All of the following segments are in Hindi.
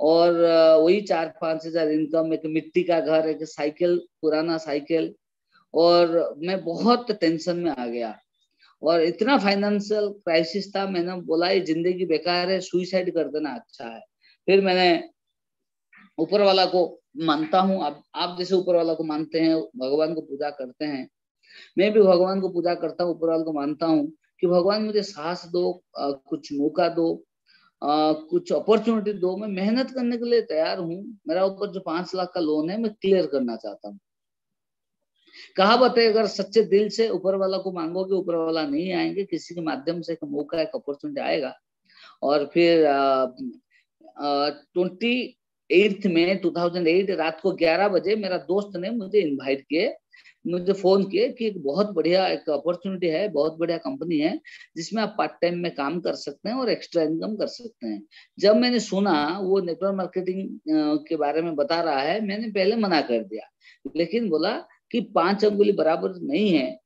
और वही 4-5 हजार इनकम, एक मिट्टी का घर, एक साइकिल, पुराना साइकिल, और मैं बहुत टेंशन में आ गया और इतना फाइनेंशियल क्राइसिस था। मैंने बोला ये जिंदगी बेकार है, सुइसाइड कर देना अच्छा है। फिर मैंने ऊपर वाला को मानता हूँ, आप जैसे ऊपर वाला को मानते हैं, भगवान को पूजा करते हैं, मैं भी भगवान को पूजा करता हूँ, ऊपर वाले को मानता हूँ कि भगवान मुझे साहस दो, कुछ मौका दो, कुछ अपॉर्चुनिटी दो। मैं मेहनत करने के लिए तैयार हूँ। मेरा ऊपर जो 5 लाख का लोन है मैं क्लियर करना चाहता हूँ। कहावत है, अगर सच्चे दिल से ऊपर वाला को मांगोगे, ऊपर वाला नहीं आएंगे, किसी के माध्यम से एक मौका, एक अपॉर्चुनिटी आएगा। और फिर 28 में 2008 रात को 11 बजे मेरा दोस्त ने मुझे इनवाइट किए, मुझे फोन किए कि एक बहुत बढ़िया एक अपॉर्चुनिटी है, बहुत बढ़िया कंपनी है जिसमें आप पार्ट टाइम में काम कर सकते हैं और एक्स्ट्रा इनकम कर सकते हैं। जब मैंने सुना वो नेटवर्क मार्केटिंग के बारे में बता रहा है, मैंने पहले मना कर दिया, लेकिन बोला कि 5 अंगुली बराबर नहीं है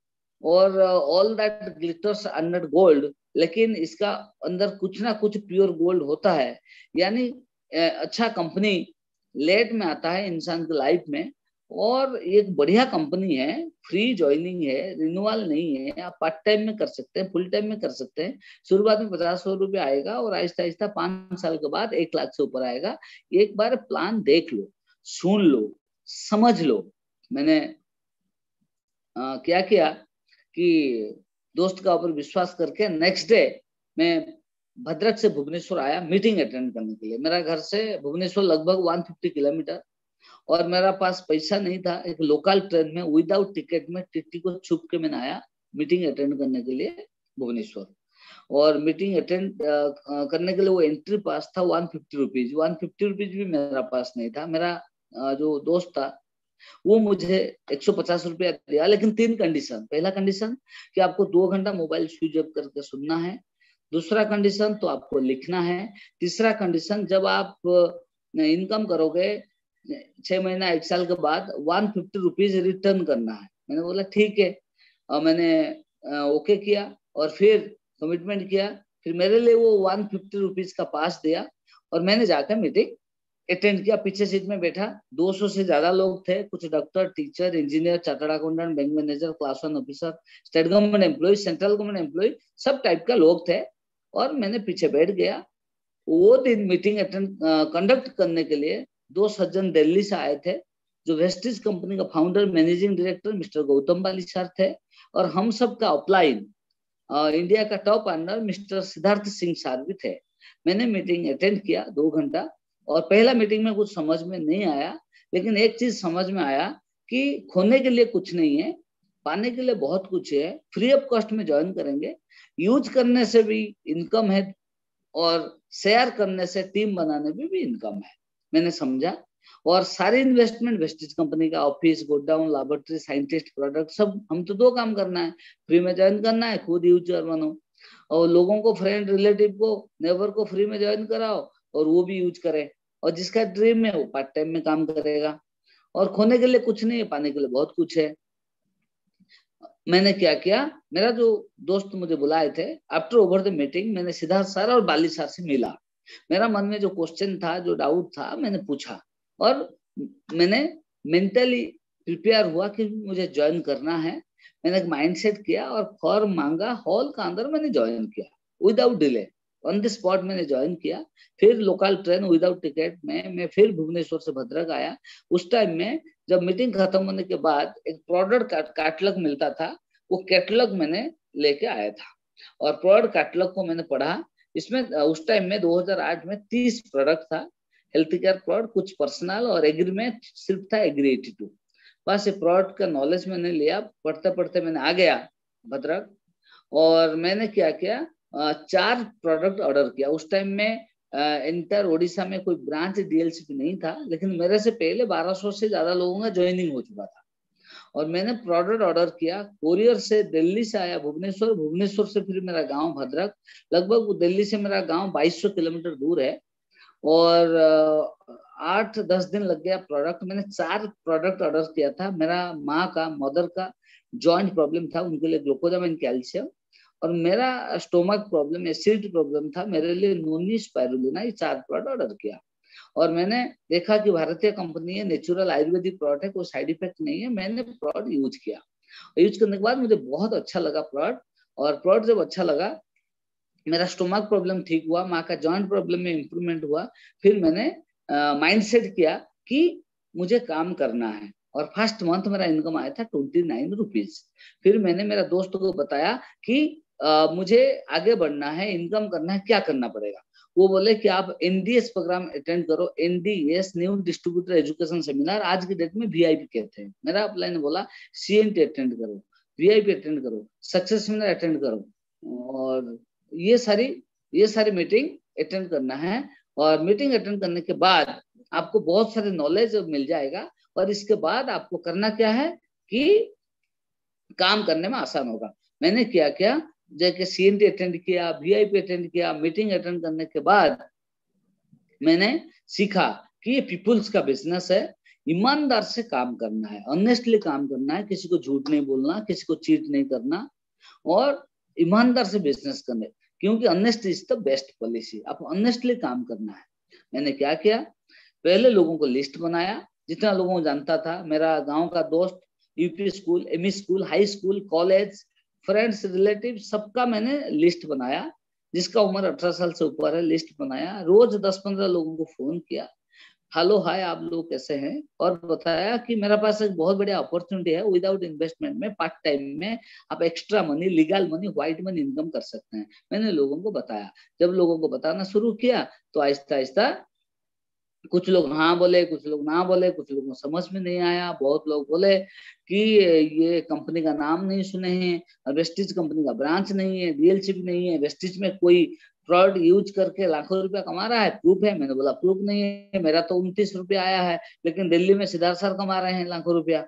और all that glitters are not gold, लेकिन इसका अंदर कुछ ना कुछ प्योर गोल्ड होता है। यानी अच्छा कंपनी लेट में आता है इंसान की लाइफ में, और एक बढ़िया कंपनी है, फ्री ज्वाइनिंग है, रिन्यूअल नहीं है, आप पार्ट टाइम में कर सकते हैं, फुल टाइम में कर सकते हैं। शुरुआत में 50-100 रुपये आएगा और आहिस्ता आहिस्ता 5 साल के बाद 1 लाख से ऊपर आएगा। एक बार प्लान देख लो, सुन लो, समझ लो। मैंने क्या किया कि दोस्त का ऊपर विश्वास करके नेक्स्ट डे मैं भद्रक से भुवनेश्वर आया मीटिंग अटेंड करने के लिए। मेरा घर से भुवनेश्वर लगभग 150 किलोमीटर, और मेरा पास पैसा नहीं था। एक लोकल ट्रेन में विदाउट टिकट में टीटी को छुप के मैंने आया मीटिंग अटेंड करने के लिए भुवनेश्वर। और मीटिंग अटेंड करने के लिए वो एंट्री पास था 150 रुपीज। 150 रुपीज भी मेरा पास नहीं था। मेरा जो दोस्त था वो मुझे 150 रुपया दिया, लेकिन 3 कंडीशन। पहला कंडीशन कि आपको 2 घंटा मोबाइल स्विच ऑफ करके सुनना है। दूसरा कंडीशन तो आपको लिखना है। तीसरा कंडीशन, जब आप इनकम करोगे 6 महीना 1 साल के बाद 150 रुपीज रिटर्न करना है। मैंने बोला ठीक है, और मैंने ओके किया और फिर कमिटमेंट किया। फिर मेरे लिए वो 150 रुपीज का पास दिया और मैंने जाकर मीटिंग अटेंड किया। पीछे सीट में बैठा, 200 से ज्यादा लोग थे, कुछ doctor, teacher, engineer, chartered accountant, bank manager, class 1 officer, state government employ, central government employ, सब टाइप का लोग थे। और मैंने पीछे बैठ गया। वो दिन मीटिंग अटेंड कंडक्ट करने के लिए 2 सज्जन दिल्ली से आए थे, जो वेस्टिज कंपनी का founder managing director mister Gautam Bali sir थे, और हम सब का अपलाइन इंडिया का top earner mister Siddharth Singh sir भी थे। मैंने मीटिंग अटेंड किया 2 घंटा, और पहला मीटिंग में कुछ समझ में नहीं आया, लेकिन एक चीज समझ में आया कि खोने के लिए कुछ नहीं है, पाने के लिए बहुत कुछ है। फ्री ऑफ कॉस्ट में ज्वाइन करेंगे, यूज करने से भी इनकम है, और शेयर करने से, टीम बनाने में भी इनकम है। मैंने समझा, और सारे इन्वेस्टमेंट वेस्टेज कंपनी का, office, godown, laboratory, scientist, product, सब हम तो 2 काम करना है, फ्री में ज्वाइन करना है, खुद यूजर बनो, और लोगों को, फ्रेंड, रिलेटिव को, नेबर को फ्री में ज्वाइन कराओ और वो भी यूज करे। और जिसका ड्रीम है वो पार्ट टाइम में काम करेगा। और खोने के लिए कुछ नहीं है, पाने के लिए बहुत कुछ है। मैंने क्या किया, मेरा जो दोस्त मुझे बुलाए थे, आफ्टर ओवर द मीटिंग मैंने सिद्धार्थ सर और बाली सर से मिला। मेरा मन में जो क्वेश्चन था, जो डाउट था, मैंने पूछा, और मैंने मेंटली प्रिपेयर हुआ कि मुझे ज्वाइन करना है। मैंने एक माइंडसेट किया और फॉर्म मांगा, हॉल का अंदर मैंने ज्वाइन किया without delay, on the spot मैंने ज्वाइन किया। फिर लोकल ट्रेन विदाउट टिकट में मैं फिर भुवनेश्वर से भद्रक आया। उस टाइम में जब मीटिंग खत्म होने के बाद एक प्रोडक्ट कैटलॉग मिलता था, वो कैटलॉग मैंने लेके आया था, और प्रोडक्ट कैटलॉग को मैंने पढ़ा। इसमें उस टाइम में 2008 में 30 प्रोडक्ट था, हेल्थ केयर प्रोडक्ट, कुछ पर्सनल, और एग्री में सिर्फ था एग्री 82। बस ये प्रोडक्ट का नॉलेज मैंने लिया, पढ़ते पढ़ते मैंने आ गया भद्रक, और मैंने क्या किया, 4 प्रोडक्ट ऑर्डर किया। उस टाइम में इंटर ओडिशा में कोई ब्रांच डीएलसीपी नहीं था, लेकिन मेरे से पहले 1200 से ज्यादा लोगों का ज्वाइनिंग हो चुका था। और मैंने प्रोडक्ट ऑर्डर किया, कोरियर से दिल्ली से आया भुवनेश्वर, भुवनेश्वर से फिर मेरा गांव भद्रक, लगभग दिल्ली से मेरा गांव 2200 किलोमीटर दूर है, और 8-10 दिन लग गया। प्रोडक्ट मैंने 4 प्रोडक्ट ऑर्डर किया था। मेरा माँ का, मदर का जॉइंट प्रॉब्लम था, उनके लिए ग्लूकोजामिन कैल्शियम, और मेरा स्टोमक प्रॉब्लम, एसिडिटी प्रॉब्लम था, मेरे लिए नोनी स्पाइरुलिना, ये 4 प्रोडक्ट ऑर्डर किया। और मैंने देखा कि भारतीय कंपनी है, नेचुरल आयुर्वेदिक प्रोडक्ट है, कोई साइड इफेक्ट नहीं है। मैंने प्रोडक्ट यूज किया, यूज करने के बाद मुझे बहुत अच्छा लगा प्रोडक्ट। और प्रोडक्ट जब अच्छा लगा, मेरा स्टोमक प्रॉब्लम ठीक हुआ, माँ का जॉइंट प्रॉब्लम में इंप्रूवमेंट हुआ। फिर मैंने माइंड सेट किया कि मुझे काम करना है, और फर्स्ट मंथ मेरा इनकम आया था 29 रुपीज। फिर मैंने मेरा दोस्त को बताया कि मुझे आगे बढ़ना है, इनकम करना है, क्या करना पड़ेगा। वो बोले कि आप एनडीएस प्रोग्राम अटेंड करो, NDS new distributor education seminar, आज की डेट में वीआईपी कहते हैं। मेरा अपलाइन ने बोला सीएनटी अटेंड करो, वीआईपी अटेंड करो, सक्सेस सेमिनार अटेंड करो, और ये सारी मीटिंग अटेंड करना है। और मीटिंग अटेंड करने के बाद आपको बहुत सारे नॉलेज मिल जाएगा, और इसके बाद आपको करना क्या है कि काम करने में आसान होगा। मैंने क्या किया, जैसे सीएनटी अटेंड किया, वीआईपी अटेंड किया, मीटिंग अटेंड करने के बाद मैंने सीखा कि ये पीपुल्स का बिजनेस है, ईमानदार से काम करना है, ऑनेस्टली काम करना है, किसी को झूठ नहीं बोलना, किसी को चीट नहीं करना, और ईमानदार से बिजनेस करने, क्योंकि honest is the best policy. आप ऑनेस्टली काम करना है। मैंने क्या किया, पहले लोगों को लिस्ट बनाया, जितना लोगों को जानता था, मेरा गांव का दोस्त, UP school, ME school, high school, college, friends, relative, सबका मैंने लिस्ट बनाया। जिसका उम्र 18 साल से ऊपर है, लिस्ट बनाया। रोज 10-15 लोगों को फोन किया, हेलो हाय आप लोग कैसे हैं, और बताया कि मेरे पास एक बहुत बढ़िया अपॉर्चुनिटी है, विदाउट इन्वेस्टमेंट में, पार्ट टाइम में आप extra money, legal money, white money income कर सकते हैं। मैंने लोगों को बताया। जब लोगों को बताना शुरू किया तो आहिस्ता आहिस्ता कुछ लोग हाँ बोले, कुछ लोग ना बोले, कुछ लोगों को समझ में नहीं आया। बहुत लोग बोले कि ये कंपनी का नाम नहीं सुने हैं, वेस्टिज कंपनी का ब्रांच नहीं है, डीएलशिप नहीं है, वेस्टिज में कोई प्रोडक्ट यूज करके लाखों रुपया कमा रहा है, प्रूफ है? मैंने बोला प्रूफ नहीं है, मेरा तो 29 रुपया आया है, लेकिन दिल्ली में सिद्धार्थ सर कमा रहे हैं लाखों रुपया।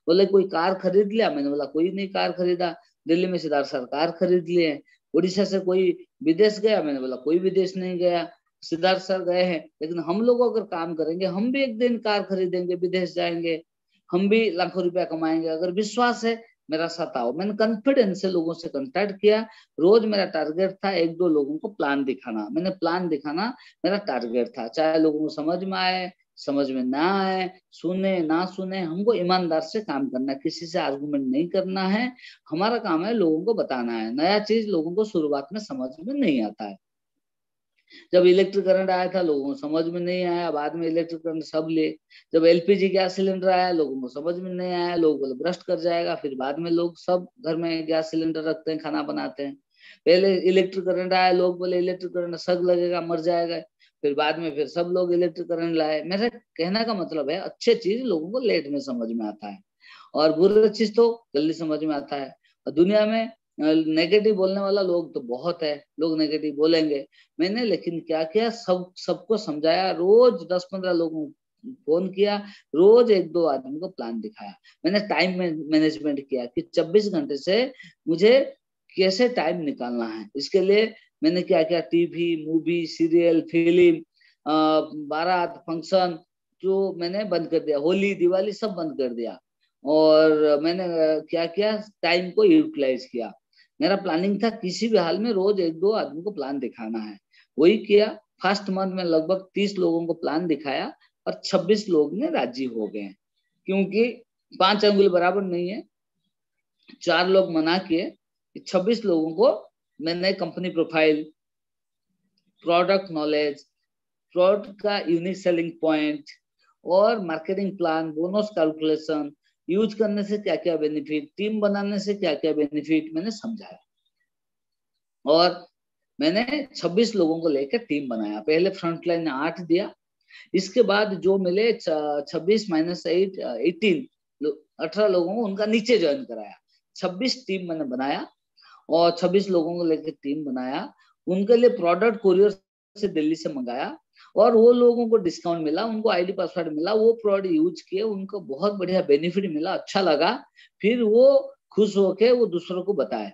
बोले कोई कार खरीद लिया? मैंने बोला कोई नहीं कार खरीदा, दिल्ली में सिद्धार्थ सर कार खरीद लिए। उड़ीसा से कोई विदेश गया? मैंने बोला कोई विदेश नहीं गया, सिद्धार्थ सर गए हैं। लेकिन हम लोग अगर काम करेंगे, हम भी एक दिन कार खरीदेंगे, विदेश जाएंगे, हम भी लाखों रुपया कमाएंगे। अगर विश्वास है, मेरा साथ आओ। मैंने कॉन्फिडेंस से लोगों से कांटेक्ट किया। रोज मेरा टारगेट था 1-2 लोगों को प्लान दिखाना। मैंने प्लान दिखाना मेरा टारगेट था, चाहे लोगों को समझ में आए, समझ में ना आए, सुने ना सुने, हमको ईमानदार से काम करना है, किसी से आर्गुमेंट नहीं करना है। हमारा काम है लोगों को बताना है। नया चीज लोगों को शुरुआत में समझ में नहीं आता है। जब इलेक्ट्रिक करंट आया था, लोगों को समझ में नहीं आया, बाद में इलेक्ट्रिक करंट सब ले। जब एलपीजी गैस सिलेंडर आया, लोगों को समझ में नहीं आया, लोग बोले ब्रस्ट कर जाएगा, फिर बाद में लोग सब घर में गैस सिलेंडर रखते हैं, खाना बनाते हैं। पहले इलेक्ट्रिक करंट आया, लोग बोले इलेक्ट्रिक करंट सग लगेगा, मर जाएगा, फिर बाद में फिर सब लोग इलेक्ट्रिक करंट लाए। मेरा कहने का मतलब है, अच्छे चीज लोगों को लेट में समझ में आता है, और बुरी चीज तो जल्दी समझ में आता है। और दुनिया में नेगेटिव बोलने वाला लोग तो बहुत है, लोग नेगेटिव बोलेंगे। मैंने लेकिन क्या किया, सबको समझाया। रोज 10-15 लोगों को फोन किया, रोज 1-2 आदमी को प्लान दिखाया। मैंने टाइम मैनेजमेंट किया कि 24 घंटे से मुझे कैसे टाइम निकालना है। इसके लिए मैंने क्या किया, टीवी, मूवी, सीरियल, फिल्म, बारात, फंक्शन, जो मैंने बंद कर दिया। होली, दिवाली सब बंद कर दिया। और मैंने क्या किया, टाइम को यूटिलाइज किया। मेरा प्लानिंग था किसी भी हाल में रोज 1-2 आदमी को प्लान दिखाना है। वही किया। फर्स्ट मंथ में लगभग 30 लोगों को प्लान दिखाया, और 26 लोग ने राजी हो गए। क्योंकि 5 अंगुल बराबर नहीं है, 4 लोग मना किए। 26 लोगों को मैंने company profile, product knowledge, product का यूनिक सेलिंग पॉइंट, और marketing plan, bonus calculation, use करने से क्या क्या बेनिफिट, टीम बनाने से क्या क्या बेनिफिट, मैंने समझाया। और मैंने 26 लोगों को लेकर टीम बनाया। पहले फ्रंटलाइन ने 8 दिया, इसके बाद जो मिले 26 - 8 18 लोगों को उनका नीचे ज्वाइन कराया। 26 टीम मैंने बनाया, और 26 लोगों को लेकर टीम बनाया। उनके लिए प्रोडक्ट कोरियर से दिल्ली से मंगाया, और वो लोगों को डिस्काउंट मिला, उनको आईडी पासवर्ड मिला, वो प्रोडक्ट यूज किए, उनको बहुत बढ़िया बेनिफिट मिला, अच्छा लगा। फिर वो खुश होके वो दूसरों को बताए।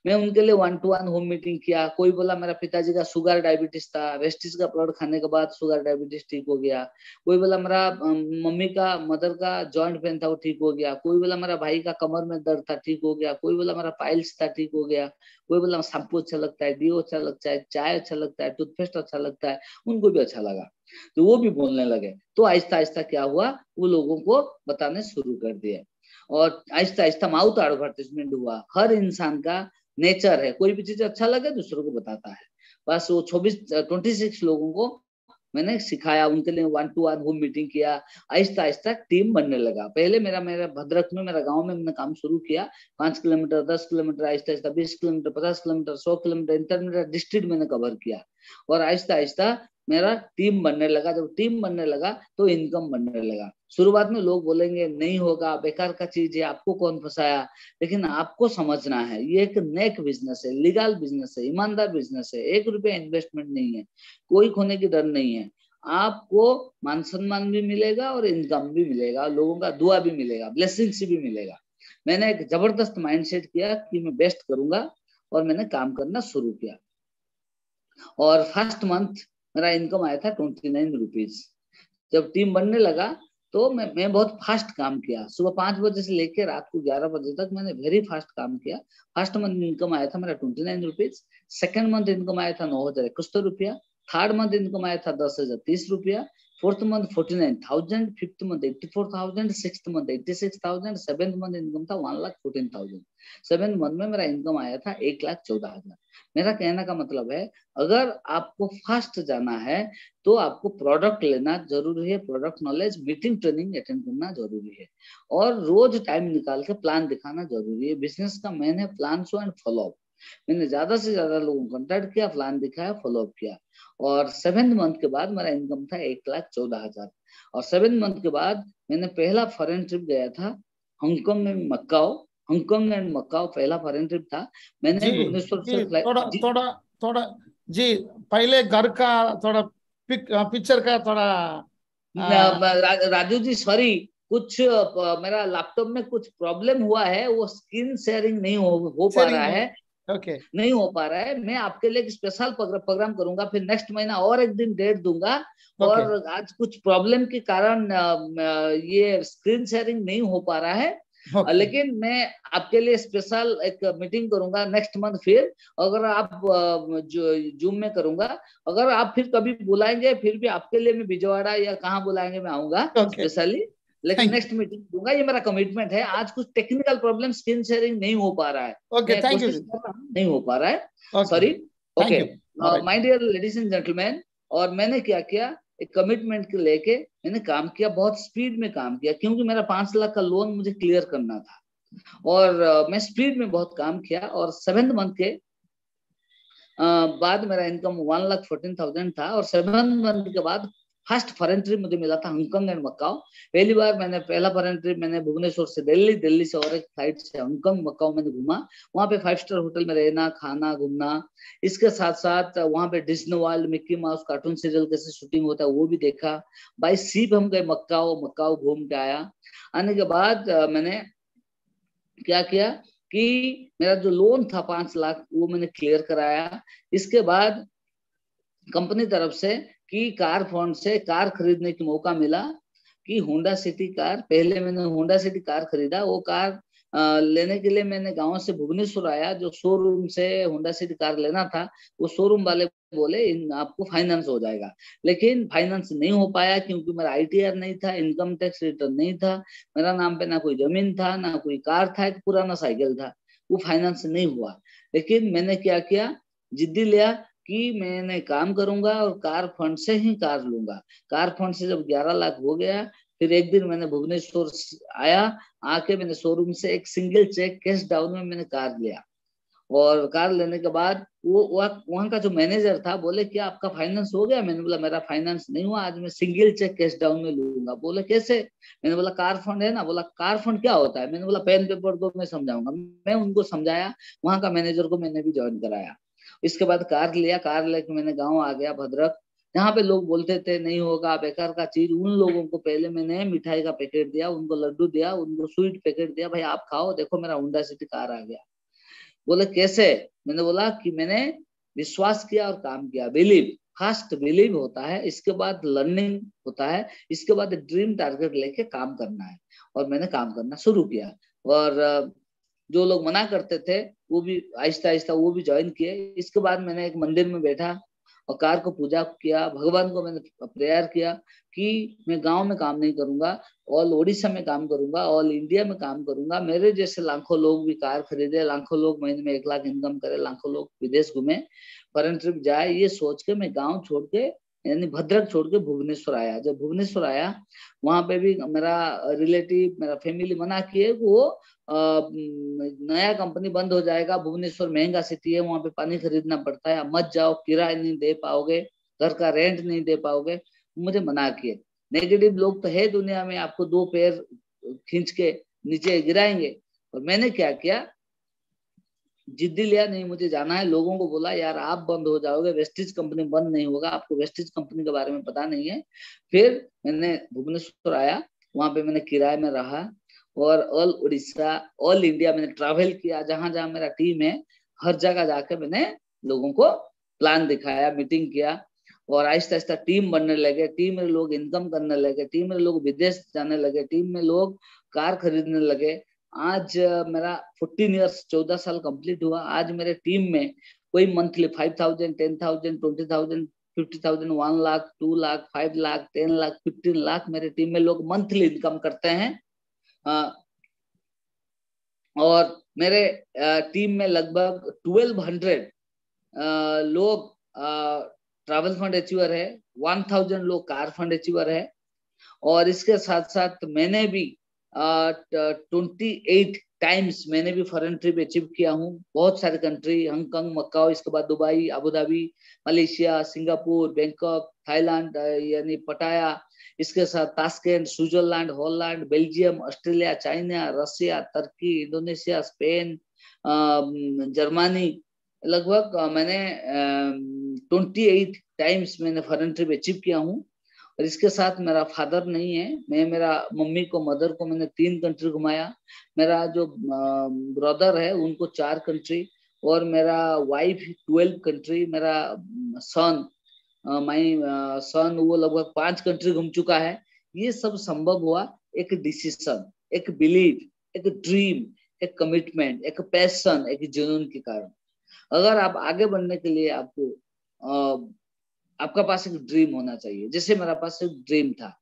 मैं उनके लिए 1-to-1 होम मीटिंग किया। कोई बोला मेरा पिताजी का शुगर डायबिटीज था, वेस्टिज का प्लॉट खाने के बाद शुगर डायबिटीज ठीक हो गया। कोई बोला मेरा मम्मी का मदर का जॉइंट पेन था वो ठीक हो गया। कोई बोला मेरा भाई का कमर में दर्द था ठीक हो गया। कोई बोला मेरा पाइल्स था ठीक हो गया। कोई बोला शैम्पू अच्छा लगता है, डीओ अच्छा लगता है, चाय अच्छा लगता है, टूथपेस्ट अच्छा लगता है। उनको भी अच्छा लगा तो वो भी बोलने लगे। तो आहिस्ता आहिस्ता क्या हुआ, वो लोगों को बताने शुरू कर दिए और आहिस्ता आहिस्ता माउथ एडवर्टाइजमेंट हुआ। हर इंसान का नेचर है, कोई भी चीज अच्छा लगे दूसरों को बताता है। बस वो 26 लोगों को मैंने सिखाया, उनके लिए 1-to-1 होम मीटिंग किया। आहिस्ता आहिस्ता टीम बनने लगा। पहले मेरा मेरा भद्रक में, मेरा गांव में मैंने काम शुरू किया। 5 kilometre, 10 kilometre, Aahista Aahista 20 kilometre, 50 kilometre, 100 kilometre, intermediate district मैंने कवर किया। और आहिस्ता आहिस्ता मेरा टीम बनने लगा। जब टीम बनने लगा तो इनकम बनने लगा। शुरुआत में लोग बोलेंगे नहीं होगा, बेकार का चीज है, आपको कौन फंसाया। लेकिन आपको समझना है ये एक नेक बिजनेस है, लीगल बिजनेस है, ईमानदार बिजनेस है। 1 रुपया इन्वेस्टमेंट नहीं है, कोई खोने की डर नहीं है। आपको मान सम्मान भी मिलेगा और इनकम भी मिलेगा, लोगों का दुआ भी मिलेगा, ब्लेसिंग्स भी मिलेगा। मैंने एक जबरदस्त माइंडसेट किया कि मैं बेस्ट करूंगा और मैंने काम करना शुरू किया। और फर्स्ट मंथ मेरा इनकम आया था 29 रुपीज। जब टीम बनने लगा तो मैं बहुत फास्ट काम किया। सुबह 5 बजे से लेकर रात को 11 बजे तक मैंने वेरी फास्ट काम किया। फर्स्ट मंथ इनकम आया था मेरा 29 रुपीज। सेकेंड मंथ इनकम आया था 9,071 रुपया। थर्ड मंथ इनकम आया था 10,030 रुपया। Fourth month 49,000, fifth month 84,000, sixth month 86,000, seventh month income था 1,14,000। सेवेंथ मंथ में मेरा इनकम आया था 1,14,000। मेरा कहने का मतलब है, अगर आपको फास्ट जाना है तो आपको प्रोडक्ट लेना जरूरी है, product knowledge, meeting, training attend करना जरूरी है और रोज टाइम निकाल के प्लान दिखाना जरूरी है। बिजनेस का मेन है plan show and follow up. मैंने ज्यादा से ज्यादा लोगों को कॉन्टेक्ट किया, प्लान दिखाया, फॉलो अप किया। और 7th मंथ के बाद मेरा इनकम था 1,14,000। और 7th मंथ के बाद मैंने पहला फॉरेन ट्रिप गया था, हांगकांग में मक्काओ। हांगकांग एंड मक्काओ पहला फॉरेन ट्रिप था। मैंने जी भुवनेश्वर से जी, थोड़ा थोड़ा थोड़ा जी, पहले घर का थोड़ा पिक्चर का थोड़ा राजू जी सॉरी, कुछ मेरा लैपटॉप में कुछ प्रॉब्लम हुआ है, वो स्क्रीन शेयरिंग नहीं हो पा रहा शेयरिंग है। नहीं। ओके नहीं हो पा रहा है। मैं आपके लिए एक स्पेशल प्रोग्राम करूंगा, फिर नेक्स्ट महीना और एक दिन डेट दूंगा। ओके और आज कुछ प्रॉब्लम के कारण ये स्क्रीन शेयरिंग नहीं हो पा रहा है। ओके लेकिन मैं आपके लिए स्पेशल एक मीटिंग करूंगा नेक्स्ट मंथ। फिर अगर आप जो जूम में करूंगा, अगर आप फिर कभी बुलाएंगे फिर भी आपके लिए मैं बिजवाड़ा या कहाँ बुलाएंगे मैं आऊंगा ओके, स्पेशली। लेकिन थैंक नेक्स्ट मीटिंग दूंगा, ये मेरा कमिटमेंट है। आज कुछ टेक्निकल प्रॉब्लम, स्क्रीन शेयरिंग नहीं हो पा रहा है। ओके, मैं थैंक यू कोशिश जी। कर रहा हूँ, नहीं हो पा रहा है, okay, sorry. Okay thank you. Alright. My dear ladies and gentleman, और मैंने क्या किया, एक कमिटमेंट के लेके मैंने काम किया, बहुत स्पीड में काम किया क्योंकि मेरा 5 लाख का लोन मुझे क्लियर करना था। और मैं स्पीड में बहुत काम किया। और 7th मंथ के बाद मेरा इनकम 1,14,000 था। और 7th मंथ के बाद फर्स्ट फॉरेन ट्रिप मुझे मिला था हांगकांग एंड मकाओ। पहली बार मैंने पहला फॉरेन ट्रिप मैंने भुवनेश्वर से दिल्ली, दिल्ली से और एक फ्लाइट से हांगकांग मकाओ मैंने घूमा। वहां पे 5 स्टार होटल में रहना, खाना, घूमना। इसके साथ साथ वहां पे Disney world, Mickey mouse cartoon serial कैसे शूटिंग होता है वो भी देखा। बाई सीप हम गए मकाओ, मकाओ घूम के आया। आने के बाद मैंने क्या किया कि मेरा जो लोन था 5 लाख वो मैंने क्लियर कराया। इसके बाद कंपनी तरफ से कि कार फंड से कार खरीदने की मौका मिला कि होंडा सिटी कार। पहले मैंने होंडा सिटी कार खरीदा। वो कार लेने के लिए मैंने गांव से भुवनेश्वर आया। जो शोरूम से होंडा सिटी कार लेना था, वो शोरूम वाले बोले इन आपको फाइनेंस हो जाएगा। लेकिन फाइनेंस नहीं हो पाया क्योंकि मेरा आईटीआर नहीं था, इनकम टैक्स रिटर्न नहीं था, मेरा नाम पे ना कोई जमीन था ना कोई कार था, एक पुराना साइकिल था। वो फाइनेंस नहीं हुआ। लेकिन मैंने क्या किया, जिद्दी लिया कि मैंने काम करूंगा और कार फंड से ही कार लूंगा। कार फंड से जब 11 लाख हो गया, फिर एक दिन मैंने भुवनेश्वर आया। आके मैंने शोरूम से एक सिंगल चेक कैश डाउन में मैंने कार लिया। और कार लेने के बाद वो वहां का जो मैनेजर था बोले क्या आपका फाइनेंस हो गया। मैंने बोला मेरा फाइनेंस नहीं हुआ, आज मैं सिंगल चेक कैश डाउन में लूंगा। बोले कैसे। मैंने बोला कार फंड है ना। बोला कार फंड क्या होता है। मैंने बोला पेन पेपर दो मैं समझाऊंगा। मैं उनको समझाया, वहां का मैनेजर को मैंने भी ज्वाइन कराया। इसके बाद कार लिया, कार लेके मैंने गाँव आ गया भद्रक। जहाँ पे लोग बोलते थे नहीं होगा, बेकार का चीज, उन लोगों को पहले मैंने मिठाई का पैकेट दिया, उनको लड्डू दिया, उनको स्वीट पैकेट दिया, भाई आप खाओ, देखो मेरा होंडा सिटी कार आ गया। बोले कैसे? मैंने बोला कि मैंने विश्वास किया और काम किया। बिलीव, फर्स्ट बिलीव होता है, इसके बाद लर्निंग होता है, इसके बाद ड्रीम टारगेट लेके काम करना है। और मैंने काम करना शुरू किया। और जो लोग मना करते थे वो भी आहिस्ता आहिस्ता वो भी ज्वाइन किए। इसके बाद मैंने एक मंदिर में बैठा और कार को पूजा किया, भगवान को मैंने प्रेयर किया कि मैं गांव में काम नहीं करूंगा, ऑल ओडिशा में काम करूंगा, ऑल इंडिया में काम करूंगा। मेरे जैसे लाखों लोग भी कार खरीदे, लाखों लोग महीने में 1 लाख इनकम करे, लाखों लोग विदेश घूमे, फॉरेन ट्रिप जाए, ये सोच के मैं गाँव छोड़ के यानी भद्रक छोड़ के भुवनेश्वर आया। जब भुवनेश्वर आया वहां पे भी मेरा रिलेटिव, मेरा फैमिली मना किए, वो नया कंपनी बंद हो जाएगा, भुवनेश्वर महंगा सिटी है, वहां पे पानी खरीदना पड़ता है, मत जाओ, किराया नहीं दे पाओगे, घर का रेंट नहीं दे पाओगे, मुझे मना किए। नेगेटिव लोग तो है दुनिया में, आपको 2 पैर खींच के नीचे गिराएंगे। और मैंने क्या किया, जिद्दी लिया, नहीं मुझे जाना है। लोगों को बोला यार आप बंद हो जाओगे, वेस्टिज कंपनी बंद नहीं होगा, आपको वेस्टिज कंपनी के बारे में पता नहीं है। फिर मैंने भुवनेश्वर आया, वहां पे मैंने किराए में रहा और ऑल उड़ीसा, ऑल इंडिया मैंने ट्रैवल किया, जहां जहां मेरा टीम है हर जगह जाकर मैंने लोगों को प्लान दिखाया, मीटिंग किया। और आहिस्ता आहिस्ता टीम बनने लगे, टीम में लोग इनकम करने लगे, टीम में लोग विदेश जाने लगे, टीम में लोग कार खरीदने लगे। आज मेरा 14 ईयर्स, 14 साल कंप्लीट हुआ। आज मेरे टीम में कोई मंथली 5,000, 10,000, 20,000, 50,000, 1 लाख, 2 लाख, 5 लाख, 10 लाख, 15 लाख मेरे टीम में लोग मंथली इनकम करते हैं। और मेरे टीम में लगभग 1200 लोग ट्रैवल फंड अचीवर है, 1000 लोग कार फंड अचीवर है। और इसके साथ साथ मैंने भी 28 टाइम्स मैंने भी फॉरेन ट्रिप अचीव किया हूँ, बहुत सारे कंट्री, हांगकांग, मकाओ, इसके बाद Dubai, Abu Dhabi, Malaysia, Singapore, Bangkok, Thailand यानी पटाया, इसके साथ Tashkent, Switzerland, Holland, Belgium, Australia, China, Russia, तुर्की, इंडोनेशिया, स्पेन, जर्मनी। लगभग मैंने 28 टाइम्स मैंने फॉरेन ट्रिप अचीव किया हूँ। और इसके साथ मेरा फादर नहीं है, मैं मेरा मम्मी को, मदर को मैंने 3 कंट्री घुमाया। मेरा जो ब्रदर है उनको 4 कंट्री, और मेरा वाइफ 12 कंट्री। मेरा सन, माई सन, वो लगभग 5 कंट्री घूम चुका है। ये सब संभव हुआ एक डिसीजन, एक बिलीव, एक ड्रीम, एक कमिटमेंट, एक पैशन, एक जुनून के कारण। अगर आप आगे बढ़ने के लिए आपका पास एक ड्रीम होना चाहिए, जैसे मेरा पास एक ड्रीम था,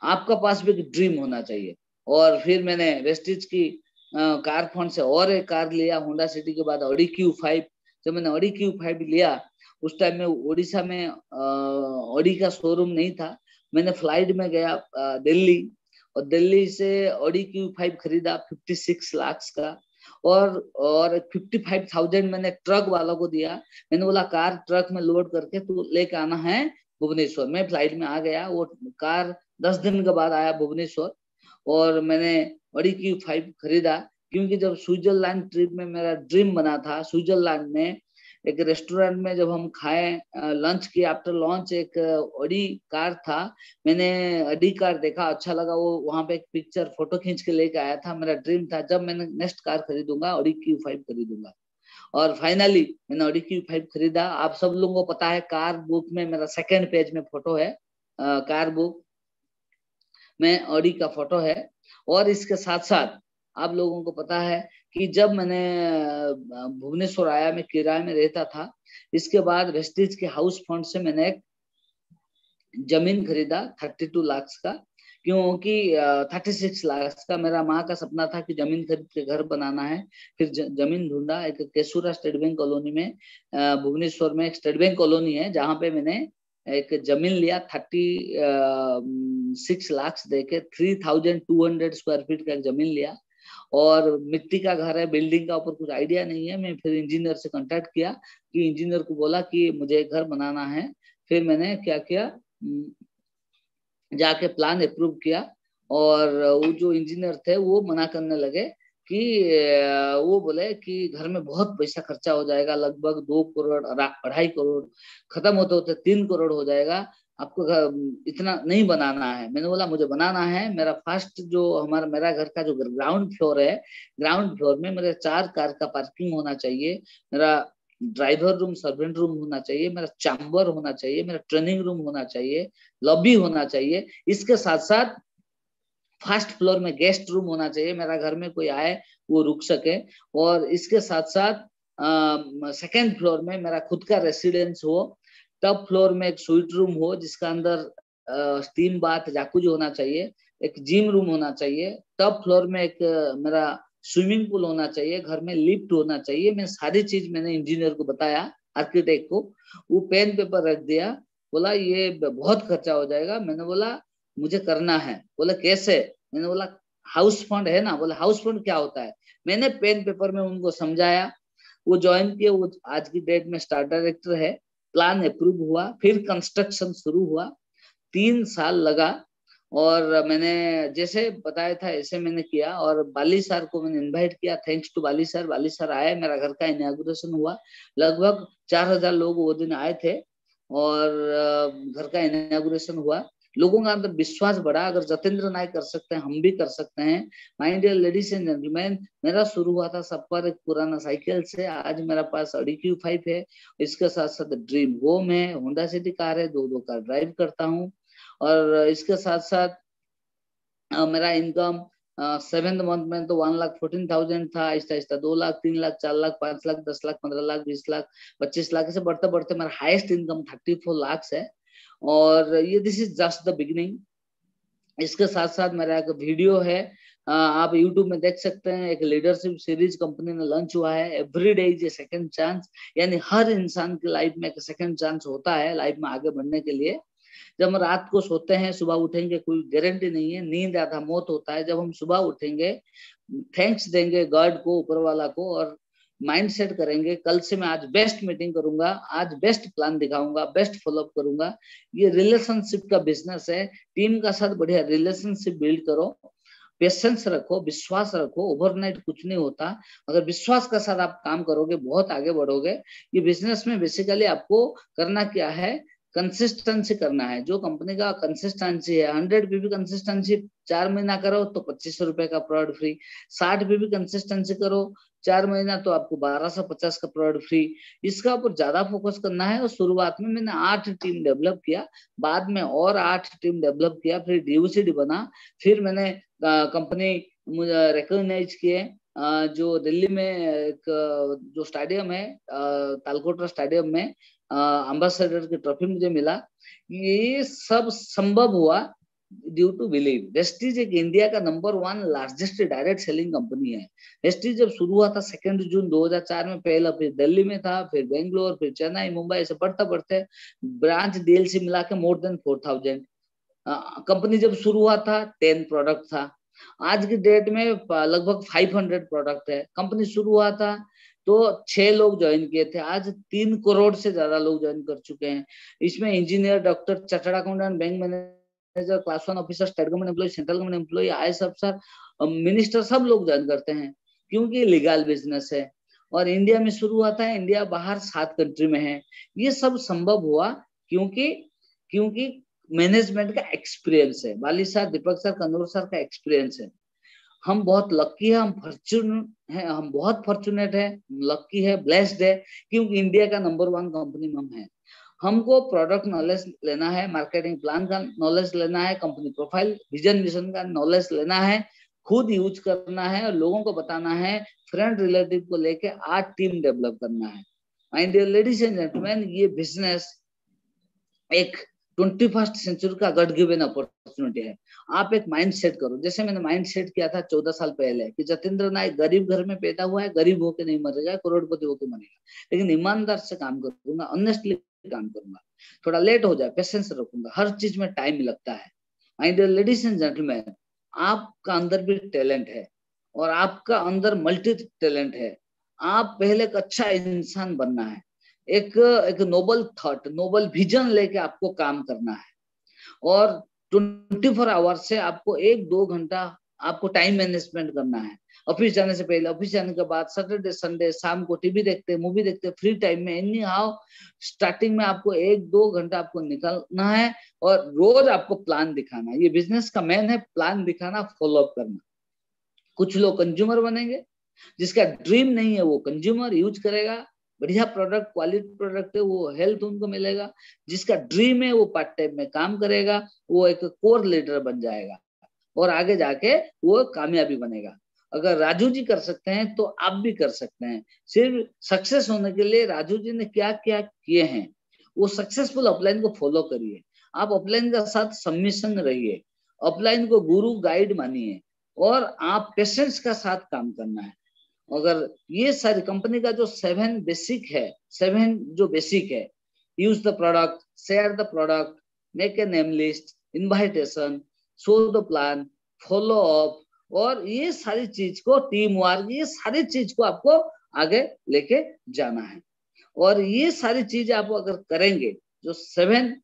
आपका पास भी एक ड्रीम होना चाहिए। और फिर मैंने वेस्टिज की कार फंड से और एक कार लिया, होंडा सिटी के बाद ऑडी Q5। जब मैंने ऑडी Q5 लिया, उस टाइम में उड़ीसा में ऑडी का शोरूम नहीं था। मैंने फ्लाइट में गया दिल्ली, और दिल्ली से ऑडी Q5 खरीदा 56 लाख का। और 55,000 मैंने ट्रक वालों को दिया। मैंने बोला कार ट्रक में लोड करके तू लेके आना है भुवनेश्वर। मैं फ्लाइट में आ गया, वो कार 10 दिन के बाद आया भुवनेश्वर। और मैंने ऑडी Q5 खरीदा, क्योंकि जब स्विट्जरलैंड ट्रिप में मेरा ड्रीम बना था, स्विट्जरलैंड में एक रेस्टोरेंट में जब हम खाए, लंच किया, आफ्टर लंच एक ऑडी कार था। मैंने ऑडी कार देखा, अच्छा लगा, वो वहां पे एक पिक्चर फोटो खींच के लेके आया था। मेरा ड्रीम था जब मैंने नेक्स्ट कार खरीदूंगा ऑडी Q5 खरीदूंगा। और फाइनली मैंने ऑडी Q5 खरीदा। आप सब लोगों को पता है कार बुक में मेरा सेकंड पेज में फोटो है, कार बुक में ऑडी का फोटो है। और इसके साथ साथ आप लोगों को पता है कि जब मैंने भुवनेश्वर आया, मैं किराए में रहता था। इसके बाद वेस्टिज के हाउस फंड से मैंने एक जमीन खरीदा 32 लाख का, क्योंकि 36 लाख का मेरा माँ का सपना था कि जमीन खरीद के घर बनाना है। फिर जमीन ढूंढा, एक केसूरा स्टेट बैंक कॉलोनी में, भुवनेश्वर में एक स्टेट बैंक कॉलोनी है, जहाँ पे मैंने एक जमीन लिया 36 लाख देके, 3,200 स्क्वायर फीट का एक जमीन लिया। और मिट्टी का घर है, बिल्डिंग का ऊपर कुछ आइडिया नहीं है। मैं फिर इंजीनियर से कांटेक्ट किया, कि इंजीनियर को बोला कि मुझे घर बनाना है। फिर मैंने क्या किया, जाके प्लान अप्रूव किया। और वो जो इंजीनियर थे वो मना करने लगे कि वो बोले कि घर में बहुत पैसा खर्चा हो जाएगा, लगभग 2 करोड़, 2.5 करोड़, खत्म होते होते 3 करोड़ हो जाएगा। आपको इतना नहीं बनाना है। मैंने बोला मुझे बनाना है। मेरा फर्स्ट जो मेरा घर का जो ग्राउंड फ्लोर है, ग्राउंड फ्लोर में मेरे 4 कार का पार्किंग होना चाहिए, मेरा ड्राइवर रूम, सर्वेंट रूम होना चाहिए, मेरा चैम्बर होना चाहिए, मेरा ट्रेनिंग रूम होना चाहिए, लॉबी होना चाहिए। इसके साथ साथ फर्स्ट फ्लोर में गेस्ट रूम होना चाहिए, मेरा घर में कोई आए वो रुक सके। और इसके साथ साथ सेकेंड फ्लोर में मेरा खुद का रेसिडेंस हो। टॉप फ्लोर में एक स्वीट रूम हो जिसका अंदर स्टीम बाथ जाकुजी होना चाहिए, एक जिम रूम होना चाहिए। टॉप फ्लोर में एक मेरा स्विमिंग पूल होना चाहिए, घर में लिफ्ट होना चाहिए। मैं सारी चीज मैंने इंजीनियर को बताया, आर्किटेक्ट को। वो पेन पेपर रख दिया, बोला ये बहुत खर्चा हो जाएगा। मैंने बोला मुझे करना है। बोला कैसे? मैंने बोला हाउस फंड है ना। बोला हाउस फंड क्या होता है? मैंने पेन पेपर में उनको समझाया। वो ज्वाइन किए, वो आज की डेट में स्टार डायरेक्टर है। प्लान अप्रूव हुआ, फिर कंस्ट्रक्शन शुरू हुआ। 3 साल लगा और मैंने जैसे बताया था ऐसे मैंने किया। और बाली सर को मैंने इनवाइट किया, thanks to Bali sir. Bali sir आए, मेरा घर का इनॉग्रेशन हुआ। लगभग 4000 लोग वो दिन आए थे और घर का इनॉग्रेशन हुआ। लोगों का अंदर विश्वास बढ़ा, अगर जतेंद्र नायक कर सकते हैं हम भी कर सकते हैं। My dear ladies and gentleman, मेरा शुरू हुआ था सब पर एक पुराना साइकिल से। आज मेरा पास Audi Q5 है, इसके साथ साथ ड्रीम होम है, होंडा सिटी कार है, 2 कार ड्राइव करता हूँ। और इसके साथ साथ मेरा इनकम 7th मंथ में तो 1,14,000 था। आहिस्ता आहिस्ता 2 लाख, 3 लाख, 4 लाख, 5 लाख, 10 लाख, 15 लाख, 20 लाख, 25 लाख, ऐसे बढ़ते बढ़ते मेरा हाईएस्ट इनकम 34 लाख है। और ये this is just the beginning. इसके साथ साथ मेरा एक वीडियो है, आप YouTube में देख सकते हैं। एक लीडरशिप सीरीज कंपनी में लॉन्च हुआ है, every day is a second chance. यानी हर इंसान की लाइफ में एक सेकंड चांस होता है लाइफ में आगे बढ़ने के लिए। जब हम रात को सोते हैं सुबह उठेंगे कोई गारंटी नहीं है, नींद आधा मौत होता है। जब हम सुबह उठेंगे थैंक्स देंगे गॉड को, ऊपर वाला को, और माइंड सेट करेंगे कल से मैं आज बेस्ट मीटिंग करूंगा, आज बेस्ट प्लान दिखाऊंगा, बेस्ट फॉलोअप करूंगा। ये रिलेशनशिप का बिजनेस है। टीम का साथ बढ़िया रिलेशनशिप बिल्ड करो, पेशेंस रखो, विश्वास रखो। ओवरनाइट कुछ नहीं होता। अगर विश्वास का साथ आप काम करोगे बहुत आगे बढ़ोगे। ये बिजनेस में बेसिकली आपको करना क्या है, कंसिस्टेंसी करना है। जो कंपनी का कंसिस्टेंसी है, 100 पे भी कंसिस्टेंसी 4 महीना करो तो 2500 रुपए का प्रोडक्ट फ्री। 60 पे भी कंसिस्टेंसी करो 4 महीना तो आपको 1250 का प्रोडक्ट फ्री। इसका ऊपर ज्यादा फोकस करना है। और शुरुआत में मैंने 8 टीम डेवलप किया, बाद में और 8 टीम डेवलप किया, फिर DOCD बना। फिर मैंने कंपनी मुझे रिकॉग्नाइज किए। जो दिल्ली में एक जो स्टेडियम है तालकोटरा स्टेडियम में एम्बेसडर की ट्रॉफी मुझे मिला। ये सब संभव हुआ ड्यू टू बिलीव। वेस्टीज एक इंडिया का number 1 largest direct selling company है। वेस्टीज जब शुरू हुआ था 2 जून 2004 में, पहला फिर दिल्ली में था, फिर बेंगलोर, फिर चेन्नई, मुंबई, ऐसे बढ़ते बढ़ते ब्रांच DLC मिला के मोर देन 4000। कंपनी जब शुरू हुआ था 10 प्रोडक्ट था। आज की डेट में लगभग 500 प्रोडक्ट है। कंपनी शुरू हुआ था तो 6 लोग ज्वाइन किए थे, आज 3 करोड़ से ज्यादा लोग ज्वाइन कर चुके हैं। इसमें engineer, doctor, chartered accountant, bank manager, class 1 officer, state government employ, central government employ, IAS अफसर, मिनिस्टर, सब लोग ज्वाइन करते हैं क्योंकि लीगल बिजनेस है। और इंडिया में शुरू हुआ था, इंडिया बाहर 7 कंट्री में है। ये सब संभव हुआ क्योंकि मैनेजमेंट का एक्सपीरियंस है। बाली सर, दीपक सर, कंदूर सर का एक्सपीरियंस है। हम बहुत लक्की है, हम बहुत फॉर्चुनेट है, लक्की है, ब्लेस्ड है, क्योंकि इंडिया का नंबर 1 कंपनी में हम है। हमको प्रोडक्ट नॉलेज लेना है, मार्केटिंग प्लान का नॉलेज लेना है, कंपनी प्रोफाइल, विजन मिशन का नॉलेज लेना है, खुद यूज करना है और लोगों को बताना है। फ्रेंड रिलेटिव को लेके 8 टीम डेवलप करना है। My dear ladies and gentleman, ये बिजनेस एक 21st सेंचुरी का गॉड गिवन अपॉर्चुनिटी है। आप एक माइंड सेट करो, जैसे मैंने माइंड सेट किया था 14 साल पहले कि जतेंद्र नायक गरीब घर में पैदा हुआ है, गरीब होके नहीं मरेगा, करोड़पति होके मरेगा, लेकिन ईमानदार से काम करूंगा, ऑनेस्टली काम करूंगा, थोड़ा लेट हो जाए पेशेंस रखूंगा, हर चीज में टाइम लगता है। My dear ladies and gentleman, आपका अंदर भी टैलेंट है और आपका अंदर मल्टी टैलेंट है। आप पहले एक अच्छा इंसान बनना है, एक नोबल थॉट, नोबल विजन लेके आपको काम करना है। और 24 आवर से आपको 1-2 घंटा आपको टाइम मैनेजमेंट करना है। ऑफिस जाने से पहले, ऑफिस जाने के बाद, सैटरडे संडे शाम को टीवी देखते, मूवी देखते, फ्री टाइम में एनी हाउ स्टार्टिंग में आपको 1-2 घंटा आपको निकालना है और रोज आपको प्लान दिखाना है। ये बिजनेस का मेन है, प्लान दिखाना, फॉलो अप करना। कुछ लोग कंज्यूमर बनेंगे, जिसका ड्रीम नहीं है वो कंज्यूमर यूज करेगा, बढ़िया प्रोडक्ट, क्वालिटी प्रोडक्ट है, वो हेल्थ उनको मिलेगा। जिसका ड्रीम है वो पार्ट टाइम में काम करेगा, वो एक कोर लीडर बन जाएगा और आगे जाके वो कामयाबी बनेगा। अगर राजू जी कर सकते हैं तो आप भी कर सकते हैं। सिर्फ सक्सेस होने के लिए राजू जी ने क्या क्या किए हैं, वो सक्सेसफुल अपलाइन को फॉलो करिए। आप अपलाइन का साथ सबमिशन रहिए, अपलाइन को गुरु गाइड मानिए और आप पेशेंस का साथ काम करना है। अगर ये सारी कंपनी का जो 7 बेसिक है, 7 जो बेसिक है, use the product, share the product, make a name list, invitation, show the plan, follow up, और ये सारी चीज को, टीम वर्क, ये सारी चीज को आपको आगे लेके जाना है। और ये सारी चीज आप अगर करेंगे, जो 7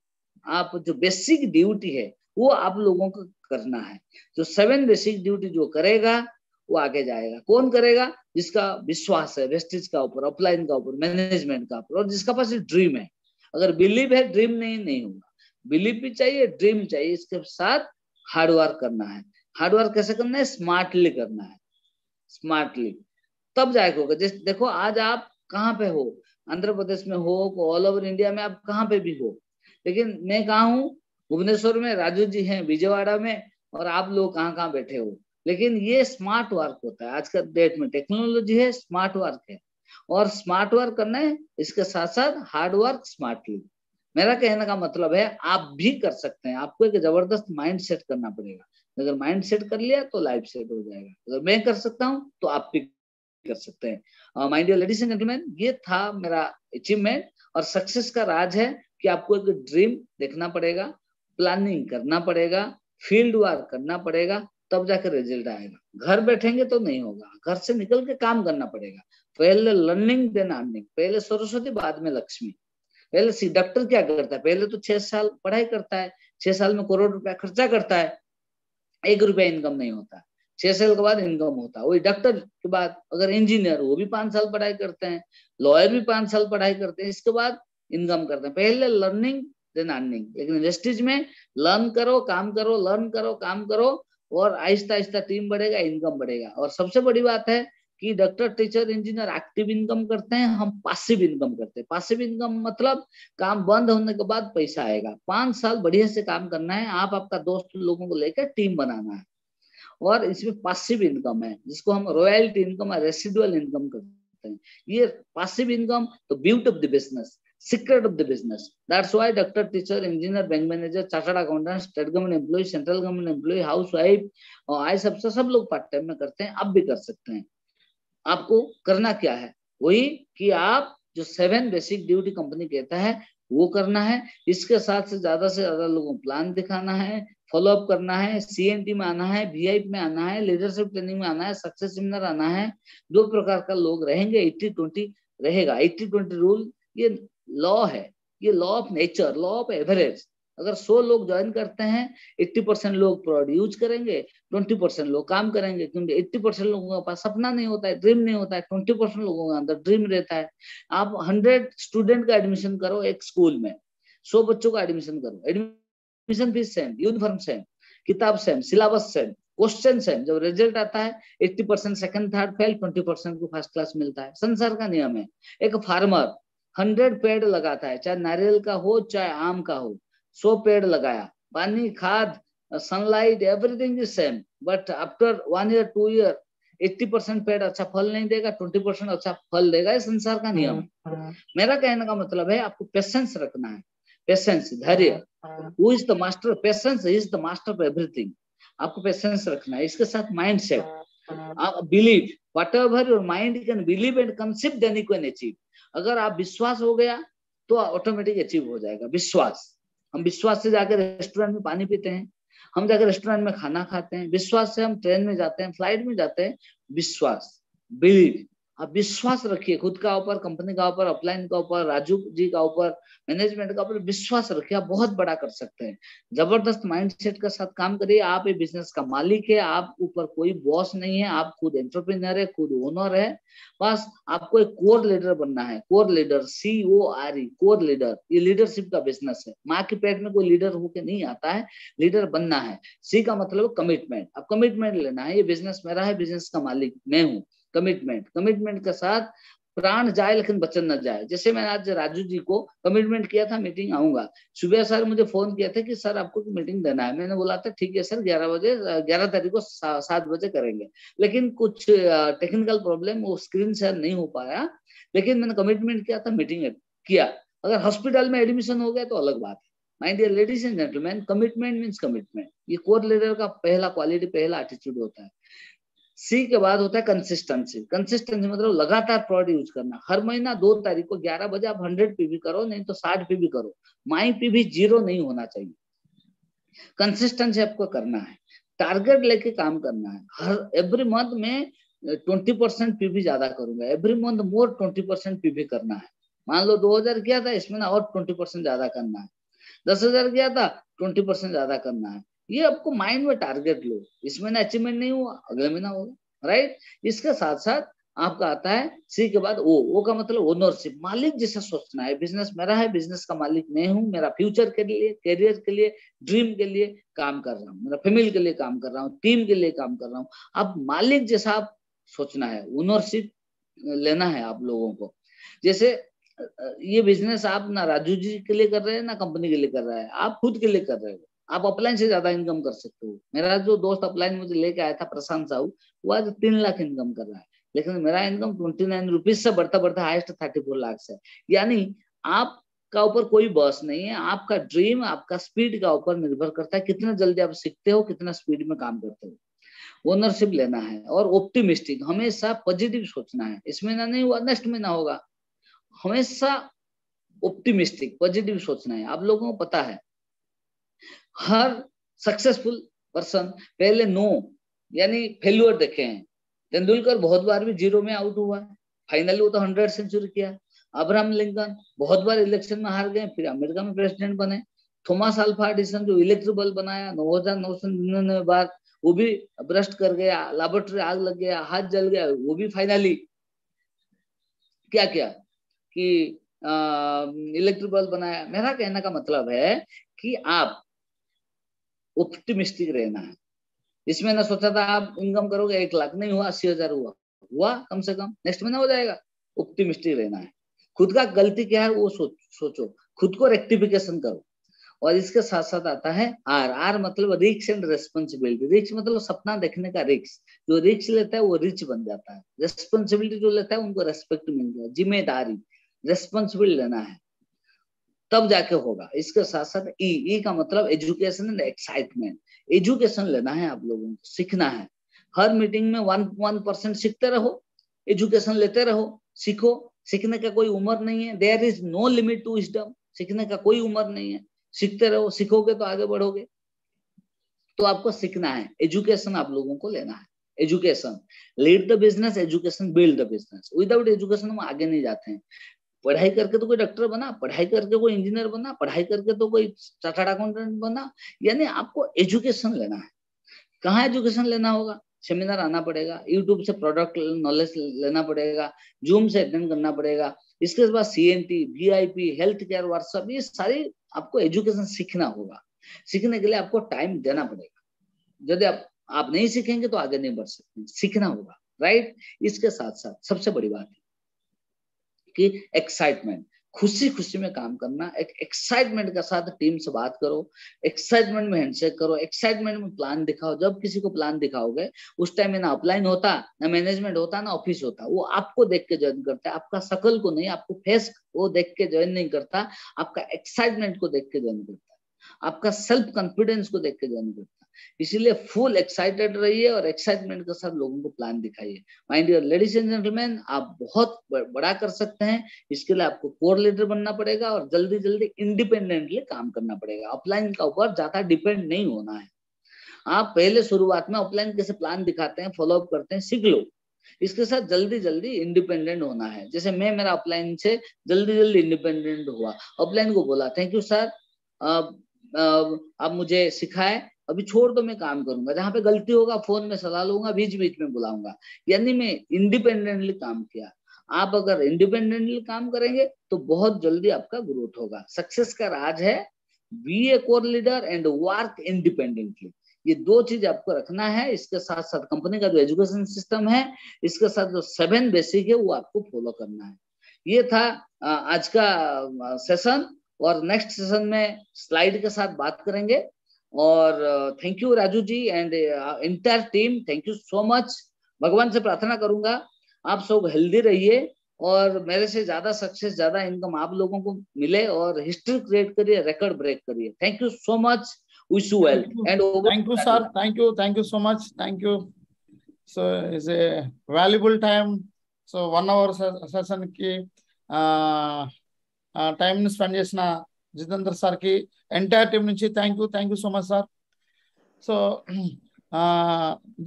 आप जो बेसिक ड्यूटी है वो आप लोगों को करना है। जो 7 बेसिक ड्यूटी जो करेगा वो आगे जाएगा। कौन करेगा? जिसका विश्वास है वेस्टेज का ऊपर, अपलाइन का ऊपर, मैनेजमेंट का ऊपर, और जिसका पास ड्रीम है। अगर बिलीव है, ड्रीम नहीं होगा। बिलीव भी चाहिए, ड्रीम चाहिए, इसके साथ हार्डवर्क करना है। हार्डवर्क कैसे करना है? स्मार्टली करना है, स्मार्टली, तब जाके होगा। जैसे देखो आज आप कहाँ पे हो, आंध्र प्रदेश में हो, ऑल ओवर इंडिया में आप कहाँ पे भी हो, लेकिन मैं कहाँ हूँ, भुवनेश्वर में, राजू जी हैं विजयवाड़ा में, और आप लोग कहाँ कहाँ बैठे हो। लेकिन ये स्मार्ट वर्क होता है। आज का डेट में टेक्नोलॉजी है, स्मार्ट वर्क है, और स्मार्ट वर्क करना है, इसके साथ साथ हार्ड वर्क स्मार्टली। मेरा कहने का मतलब है आप भी कर सकते हैं। आपको एक जबरदस्त माइंड सेट करना पड़ेगा। अगर माइंड सेट कर लिया तो लाइफ सेट हो जाएगा। अगर मैं कर सकता हूँ तो आप भी कर सकते हैं। My dear ladies and gentleman, ये था मेरा अचीवमेंट। और सक्सेस का राज है कि आपको एक ड्रीम देखना पड़ेगा, प्लानिंग करना पड़ेगा, फील्ड वर्क करना पड़ेगा, तब जाकर रिजल्ट आएगा। घर बैठेंगे तो नहीं होगा, घर से निकल के काम करना पड़ेगा। पहले लर्निंग देन अर्निंग, पहले सरस्वती बाद में लक्ष्मी। पहले डॉक्टर क्या करता है? पहले तो 6 साल पढ़ाई करता है, 6 साल में करोड़ रुपया खर्चा करता है, 1 रुपया इनकम नहीं होता। 6 साल के बाद इनकम होता है। वही डॉक्टर के बाद अगर इंजीनियर, वो भी 5 साल पढ़ाई करते हैं, लॉयर भी 5 साल पढ़ाई करते हैं, इसके बाद इनकम करते हैं। पहले लर्निंग देन अर्निंग। लेकिन वेस्टेज में लर्न करो, काम करो, लर्न करो, काम करो, और आहिस्ता आहिस्ता टीम बढ़ेगा, इनकम बढ़ेगा। और सबसे बड़ी बात है कि doctor, teacher, engineer active income करते हैं, हम पासिव इनकम करते हैं। पासिव इनकम मतलब काम बंद होने के बाद पैसा आएगा। 5 साल बढ़िया से काम करना है, आप आपका दोस्त लोगों को लेकर टीम बनाना है, और इसमें पासिव इनकम है, जिसको हम रॉयल्टी इनकम या रेसिडुअल इनकम करते हैं। ये पासिव इनकम तो beauty of the business, secret of the business. That's why doctor, teacher, engineer, bank manager, chartered accountant, state government employ, central government employ, house wife, और आई सब लोग पार्ट टाइम में करते हैं। आप भी कर सकते हैं। आपको करना क्या है? वही कि आप जो 7 बेसिक ड्यूटी कंपनी कहता है वो करना है। इसके साथ से ज्यादा लोगों को प्लान दिखाना है, फॉलो अप करना है, CNT में आना है, VIP में आना है, लीडरशिप ट्रेनिंग में आना है, सक्सेस सेमिनार आना है। 2 प्रकार का लोग रहेंगे, 80-20 रहेगा। 80-20 रूल ये लॉ है, ये law of nature, law of average. अगर 100 लोग ज्वाइन करते हैं, 80% लोग प्रोडक्ट यूज करेंगे, 20% लोग काम करेंगे। क्योंकि 80% लोगों के पास सपना नहीं होता है, ड्रीम नहीं होता है, 20% लोगों के अंदर ड्रीम रहता है। आप 100 स्टूडेंट का एडमिशन करो एक स्कूल में, 100 बच्चों का एडमिशन करो, admission fees same, uniform same, किताब सेम, सिलेबस सेम, क्वेश्चन सेम। जब रिजल्ट आता है 80% सेकंड थर्ड फेल, 20% को फर्स्ट क्लास मिलता है। संसार का नियम है। एक फार्मर 100 पेड़ लगाता है, चाहे नारियल का हो चाहे आम का हो, 100 पेड़ लगाया, पानी, खाद, sunlight, everything is same. But after 1 year 2 year 80% पेड़ अच्छा फल नहीं देगा, 20% अच्छा फल देगा। ये संसार का नियम है। मेरा कहने का मतलब है आपको पेशेंस रखना है, पेशेंस, धैर्य। Who is the master? Patience is the master of everything. आपको पेशेंस रखना है। इसके साथ माइंड सेट, आप believe, whatever your mind can believe and conceive, then you can achieve. अगर आप विश्वास हो गया तो ऑटोमेटिक अचीव हो जाएगा। विश्वास, हम विश्वास से जाकर रेस्टोरेंट में पानी पीते हैं, हम जाकर रेस्टोरेंट में खाना खाते हैं, विश्वास से हम ट्रेन में जाते हैं, फ्लाइट में जाते हैं। विश्वास, बिलीव, आप विश्वास रखिए खुद का ऊपर, कंपनी का ऊपर, अपलाइन का ऊपर, राजू जी का ऊपर, मैनेजमेंट का ऊपर विश्वास रखिए, आप बहुत बड़ा कर सकते हैं। जबरदस्त माइंडसेट के साथ काम करिए। आप ये बिजनेस का मालिक है, आप ऊपर कोई बॉस नहीं है, आप खुद एंटरप्रेन्योर है, खुद ओनर है। बस आपको एक कोर लीडर बनना है। Core leader, CORE, core leader. ये लीडरशिप का बिजनेस है। माँ के पेट में कोई लीडर होके नहीं आता है, लीडर बनना है। C का मतलब कमिटमेंट। अब कमिटमेंट लेना है, ये बिजनेस मेरा है, बिजनेस का मालिक मैं हूँ। कमिटमेंट, कमिटमेंट के साथ प्राण जाए लेकिन वचन न जाए। जैसे मैंने आज राजू जी को कमिटमेंट किया था, मीटिंग आऊंगा। सुबह सर मुझे फोन किया था कि सर आपको मीटिंग देना है। मैंने बोला था ठीक है सर, 11 बजे, 11 तारीख को 7 बजे करेंगे। लेकिन कुछ टेक्निकल प्रॉब्लम, वो स्क्रीन शेयर नहीं हो पाया। लेकिन मैंने कमिटमेंट किया था, मीटिंग किया। अगर हॉस्पिटल में एडमिशन हो गया तो अलग बात है। My dear ladies and gentleman, commitment means commitment. ये कोर लीडर का पहला क्वालिटी, पहला एटीट्यूड होता है। C के बाद होता है कंसिस्टेंसी। कंसिस्टेंसी मतलब लगातार प्रोडक्ट यूज करना। हर महीना 2 तारीख को 11 बजे आप 100 PV करो, नहीं तो 60 PV करो। माई PV 0 नहीं होना चाहिए। कंसिस्टेंसी आपको करना है, टारगेट लेके काम करना है। हर एवरी मंथ में 20% PV ज्यादा करूंगा, एवरी मंथ मोर 20% PV करना है। मान लो 2000 किया था, इसमें ना और 20% ज्यादा करना है। 10,000 किया था, 20% ज्यादा करना है। ये आपको माइंड में टारगेट लो। इस महीने अचीवमेंट नहीं हुआ, अगले महीना होगा, राइट। इसके साथ साथ आपका आता है C के बाद O का मतलब ओनरशिप। मालिक जैसा सोचना है, बिजनेस मेरा है, बिजनेस का मालिक मैं हूँ। मेरा फ्यूचर के लिए, करियर के लिए, ड्रीम के लिए काम कर रहा हूँ, मेरा फैमिली के लिए काम कर रहा हूँ, टीम के लिए काम कर रहा हूँ। अब मालिक जैसा आप सोचना है, ओनरशिप लेना है आप लोगों को। जैसे ये बिजनेस आप ना राजू जी के लिए कर रहे हैं, ना कंपनी के लिए कर रहे हैं, आप खुद के लिए कर रहे हो। आप अपलाइन से ज्यादा इनकम कर सकते हो। मेरा जो दोस्त अपलाइन मुझे लेके आया था, प्रशांत साहू, वो आज 3 लाख इनकम कर रहा है। लेकिन मेरा इनकम 29 रुपीज से बढ़ता बढ़ता हाईएस्ट 34 लाख से। यानी आपका ऊपर कोई बस नहीं है। आपका ड्रीम, आपका स्पीड का ऊपर निर्भर करता है, कितना जल्दी आप सीखते हो, कितना स्पीड में काम करते हो। ओनरशिप लेना है और ऑप्टिमिस्टिक, हमेशा पॉजिटिव सोचना है। इस महीना नहीं हुआ, नेक्स्ट महीना होगा। हमेशा ऑप्टिमिस्टिक, पॉजिटिव सोचना है। आप लोगों को पता है, हर सक्सेसफुल पर्सन पहले नो यानी फेल्यूर देखे हैं। तेंदुलकर बहुत बार भी 0 में आउट हुआ, फाइनली वो तो 100 सेंचुरी किया। अब्राहम लिंकन बहुत बार इलेक्शन में हार गए, फिर अमेरिका में प्रेसिडेंट बने। थॉमस अल्वा एडिसन जो इलेक्ट्रिक बल्ब बनाया 9,999 बार, वो भी ब्रस्ट कर गया, लैबोरेटरी आग लग गया, हाथ जल गया, वो भी फाइनली क्या किया कि इलेक्ट्रिक बल्ब बनाया। मेरा कहने का मतलब है कि आप ऑप्टिमिस्टिक रहना है। इसमें ना सोचा था आप इनकम करोगे 1 लाख, नहीं हुआ, 80,000 हुआ, हुआ कम से कम, नेक्स्ट महीना हो जाएगा। ऑप्टिमिस्टिक रहना है। खुद का गलती क्या है वो सोचो, खुद को रेक्टिफिकेशन करो। और इसके साथ साथ आता है R मतलब रिस्क एंड रेस्पॉन्सिबिलिटी। रिस्क मतलब सपना देखने का रिस्क। जो रिस्क लेता है वो रिच बन जाता है। रेस्पॉन्सिबिलिटी जो लेता है उनको रेस्पेक्ट मिलता है। जिम्मेदारी, रेस्पॉन्सिबिलिटी लेना है, तब जाके होगा। इसके साथ साथ ई का मतलब एजुकेशन एंड एक्साइटमेंट। एजुकेशन लेना है आप लोगों को, सीखना है। हर मीटिंग में 1% सीखते रहो, एजुकेशन लेते रहो, सीखो। सीखने का कोई उम्र नहीं है। There is no limit to wisdom. सीखने का कोई उम्र नहीं है। सीखते रहो, सीखोगे तो आगे बढ़ोगे। तो आपको सीखना है, एजुकेशन आप लोगों को लेना है। Education lead the business, education build the business. Without education हम आगे नहीं जाते हैं। पढ़ाई करके तो कोई डॉक्टर बना, पढ़ाई करके कोई इंजीनियर बना, पढ़ाई करके तो कोई चार्टर्ड अकाउंटेंट बना। यानी आपको एजुकेशन लेना है। कहाँ एजुकेशन लेना होगा? सेमिनार आना पड़ेगा, यूट्यूब से प्रोडक्ट नॉलेज लेना पड़ेगा, जूम से अटेंड करना पड़ेगा। इसके बाद CNT, VIP, health care workshop, ये सारी आपको एजुकेशन सीखना होगा। सीखने के लिए आपको टाइम देना पड़ेगा। यदि आप नहीं सीखेंगे तो आगे नहीं बढ़ सकते। सीखना होगा, राइट। इसके साथ साथ सबसे बड़ी बात है कि एक्साइटमेंट, खुशी खुशी में काम करना। एक एक्साइटमेंट के साथ टीम से बात करो, एक्साइटमेंट में हैंडशेक करो, एक्साइटमेंट में प्लान दिखाओ। जब किसी को प्लान दिखाओगे उस टाइम में ना अपलाइन होता, ना मैनेजमेंट होता, ना ऑफिस होता। वो आपको देख के ज्वाइन करता है, आपका शकल को नहीं, आपको फेस वो देख के ज्वाइन नहीं करता, आपका एक्साइटमेंट को देख के ज्वाइन करता है, आपका सेल्फ कॉन्फिडेंस को देख के ज्वाइन करता है। इसीलिए फुल एक्साइटेड रहिए और एक्साइटमेंट के साथ लोगों को प्लान दिखाइए। My dear ladies and gentleman, आप बहुत बड़ा कर सकते हैं। इसके लिए आपको कोर लीडर बनना पड़ेगा और जल्दी जल्दी इंडिपेंडेंटली काम करना पड़ेगा। अपलाइन का ऊपर ज्यादा डिपेंड नहीं होना है। आप पहले शुरुआत में अपलाइन कैसे प्लान दिखाते हैं, फॉलोअप करते हैं, सीख लो। इसके साथ जल्दी जल्दी इंडिपेंडेंट होना है। जैसे मैं मेरा अपलाइन से जल्दी जल्दी इंडिपेंडेंट हुआ, अपलाइन को बोला थैंक यू सर, आप मुझे सिखाए, अभी छोड़ दो, मैं काम करूंगा, जहां पे गलती होगा फोन में सलाह लूंगा, बीच बीच में बुलाऊंगा, यानी मैं इंडिपेंडेंटली काम किया। आप अगर इंडिपेंडेंटली काम करेंगे तो बहुत जल्दी आपका ग्रोथ होगा। सक्सेस का राज है be a core leader and work independently. ये दो चीज आपको रखना है। इसके साथ साथ कंपनी का जो एजुकेशन सिस्टम है, इसके साथ जो 7 बेसिक है वो आपको फॉलो करना है। ये था आज का सेशन, और नेक्स्ट सेशन में स्लाइड के साथ बात करेंगे। और thank you Raju ji and entire team, thank you so much. भगवान से प्रार्थना करूंगा आप सब हेल्दी रहिए और मेरे से ज्यादा सक्सेस, ज्यादा इनकम आप लोगों को मिले और हिस्ट्री क्रिएट करिए, रिकॉर्ड ब्रेक करिए। Thank you so much, wish you well and thank you sir, thank you so much, thank you. So is a valuable time. So 1 hour session కి टाइम स्पेंड చేసిన జితేంద్ర సార్ కి ఎంటైర్ टीम నుంచి thank you so much sir. So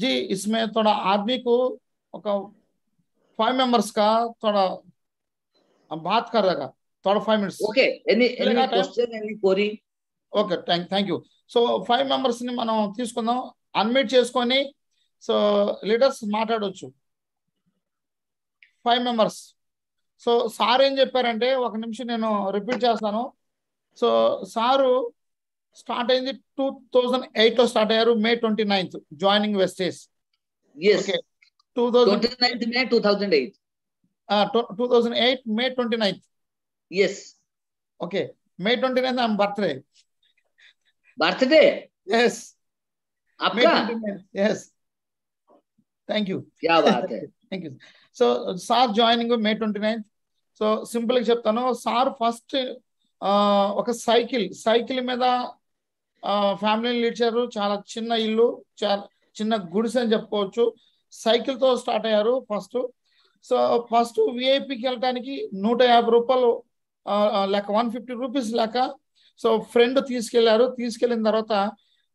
जी इसमें थोड़ा आदमी को 5 मेंबर्स का थोड़ा बात कर देगा, थोड़ा 5 minutes. Okay, any question, any query? Okay, thank you. So 5 members ని మనం తీసుకుందాం, అన్మ్యూట్ చేసుకొని సో లీడర్స్ మాట్లాడవచ్చు. 5 మెంబర్స్. సో సార్ ఏం చెప్పారంటే, ఒక నిమిషం నేను రిపీట్ చేస్తాను. సో సారు స్టార్ట్ అయింది 2008 లో స్టార్ట్ అయ్యారు, May 29th joining Vestige. Okay, 29th May 2008. 2008 May 29th. yes. Okay, May 29th am birthday. birthday? yes. आपका? yes. thank you. क्या बात है. thank you. So sir joining May 29th. So simple గా చెప్తాను. సార్ ఫస్ట్ ఒక సైకిల్ మీద ఫ్యామిలీని లీడ్ చేశారు. చాలా చిన్న ఇల్లు, చాలా చిన్న గుడిసె అని చెప్పుకోవచ్చు. సైకిల్ తో స్టార్ట్ అయ్యారు ఫస్ట్. సో ఫస్ట్ విఐపికి వెళ్ళటానికి 150 రూపాయలు లెక్క, 150 రూపీస్ లెక్క. సో ఫ్రెండ్ తీసుకెళ్లారు. తీసుకెళ్లిన తర్వాత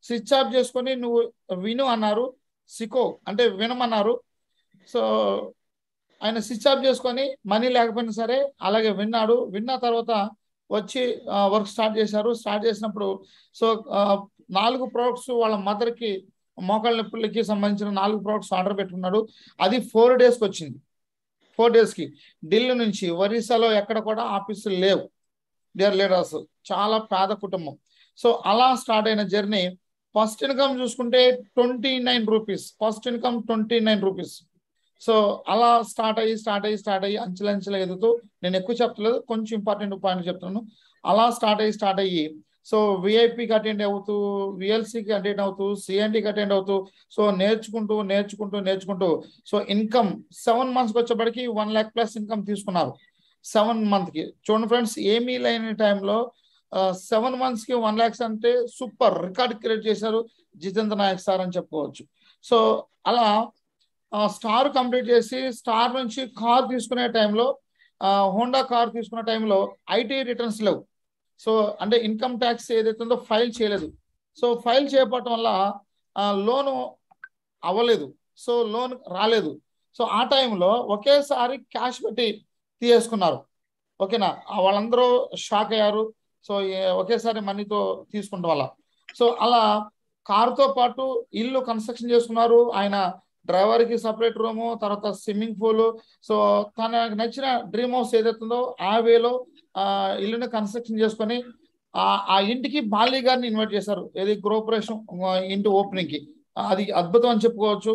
స్విచ్ ఆఫ్ చేసుకొని నువ్వు విను అన్నారు, సికో అంటే వినమన్నారు. సో ఆయన స్విచ్ ఆఫ్ చేసుకొని మనీ లేకపోయినా సరే అలాగే విన్నాడు. విన్న తర్వాత వచ్చి వర్క్ స్టార్ట్ చేశారు. స్టార్ట్ చేసినప్పుడు సో 4 ప్రోడక్ట్స్ వాళ్ళ మదర్కి మోకాళ్ళ నొప్పులకి సంబంధించిన 4 ప్రోడక్ట్స్ ఆర్డర్ పెట్టుకున్నాడు. అది 4 డేస్కి వచ్చింది. 4 డేస్కి ఢిల్లీ నుంచి ఒరిస్సాలో ఎక్కడ కూడా ఆఫీసులు లేవు. డియర్ లీడర్స్, చాలా పేద కుటుంబం. సో అలా స్టార్ట్ అయిన జర్నీ. ఫస్ట్ ఇన్కమ్ చూసుకుంటే 29 rupees. First income 29 rupees. So అలా స్టార్ట్ అయ్యి అంచెలంచెలు ఎదుగుతూ, నేను ఎక్కువ చెప్పలేదు, కొంచెం ఇంపార్టెంట్ పాయింట్ చెప్తున్నాను. అలా స్టార్ట్ అయ్యి సో విఐపికి అటెండ్ అవుతూ, విఎల్సికి అటెండ్ అవుతూ, సిఎన్టీకి అటెండ్ అవుతూ, సో నేర్చుకుంటూ సో ఇన్కమ్ 7 monthsకి వచ్చేప్పటికి 1 lakh ప్లస్ ఇన్కమ్ తీసుకున్నారు 7 monthsకి. చూడండి ఫ్రెండ్స్, ఏమీ లేని టైంలో 7 monthsకి 1 lakhs అంటే సూపర్ రికార్డ్ క్రియేట్ చేశారు జితేంద్ర నాయక్ సార్ అని చెప్పుకోవచ్చు. సో అలా స్టార్ కంప్లీట్ చేసి, స్టార్ నుంచి కార్ తీసుకునే టైంలో, హోండా కార్ తీసుకునే టైంలో ఐటీ రిటర్న్స్ లేవు. సో అంటే ఇన్కమ్ ట్యాక్స్ ఏదైతే ఉందో ఫైల్ చేయలేదు. సో ఫైల్ చేయకపోవటం వల్ల లోను అవ్వలేదు. సో లోన్ రాలేదు. సో ఆ టైంలో ఒకేసారి క్యాష్ పెట్టి తీసేసుకున్నారు. ఓకేనా, వాళ్ళందరూ షాక్ అయ్యారు. సో ఒకేసారి మనీతో తీసుకుంటాం వల్ల. సో అలా కారుతో పాటు ఇల్లు కన్స్ట్రక్షన్ చేసుకున్నారు. ఆయన డ్రైవర్కి సపరేట్ రూము, తర్వాత స్విమ్మింగ్ పూల్. సో తనకు నచ్చిన డ్రీమ్ హౌస్ ఏదైతుందో ఆ వేలో ఇల్లుని కన్స్ట్రక్షన్ చేసుకొని ఆ ఇంటికి బాలీ గారిని ఇన్వైట్ చేశారు. ఏది గృహప్రవేశం ఇంటి ఓపెనింగ్కి. అది అద్భుతం అని చెప్పుకోవచ్చు.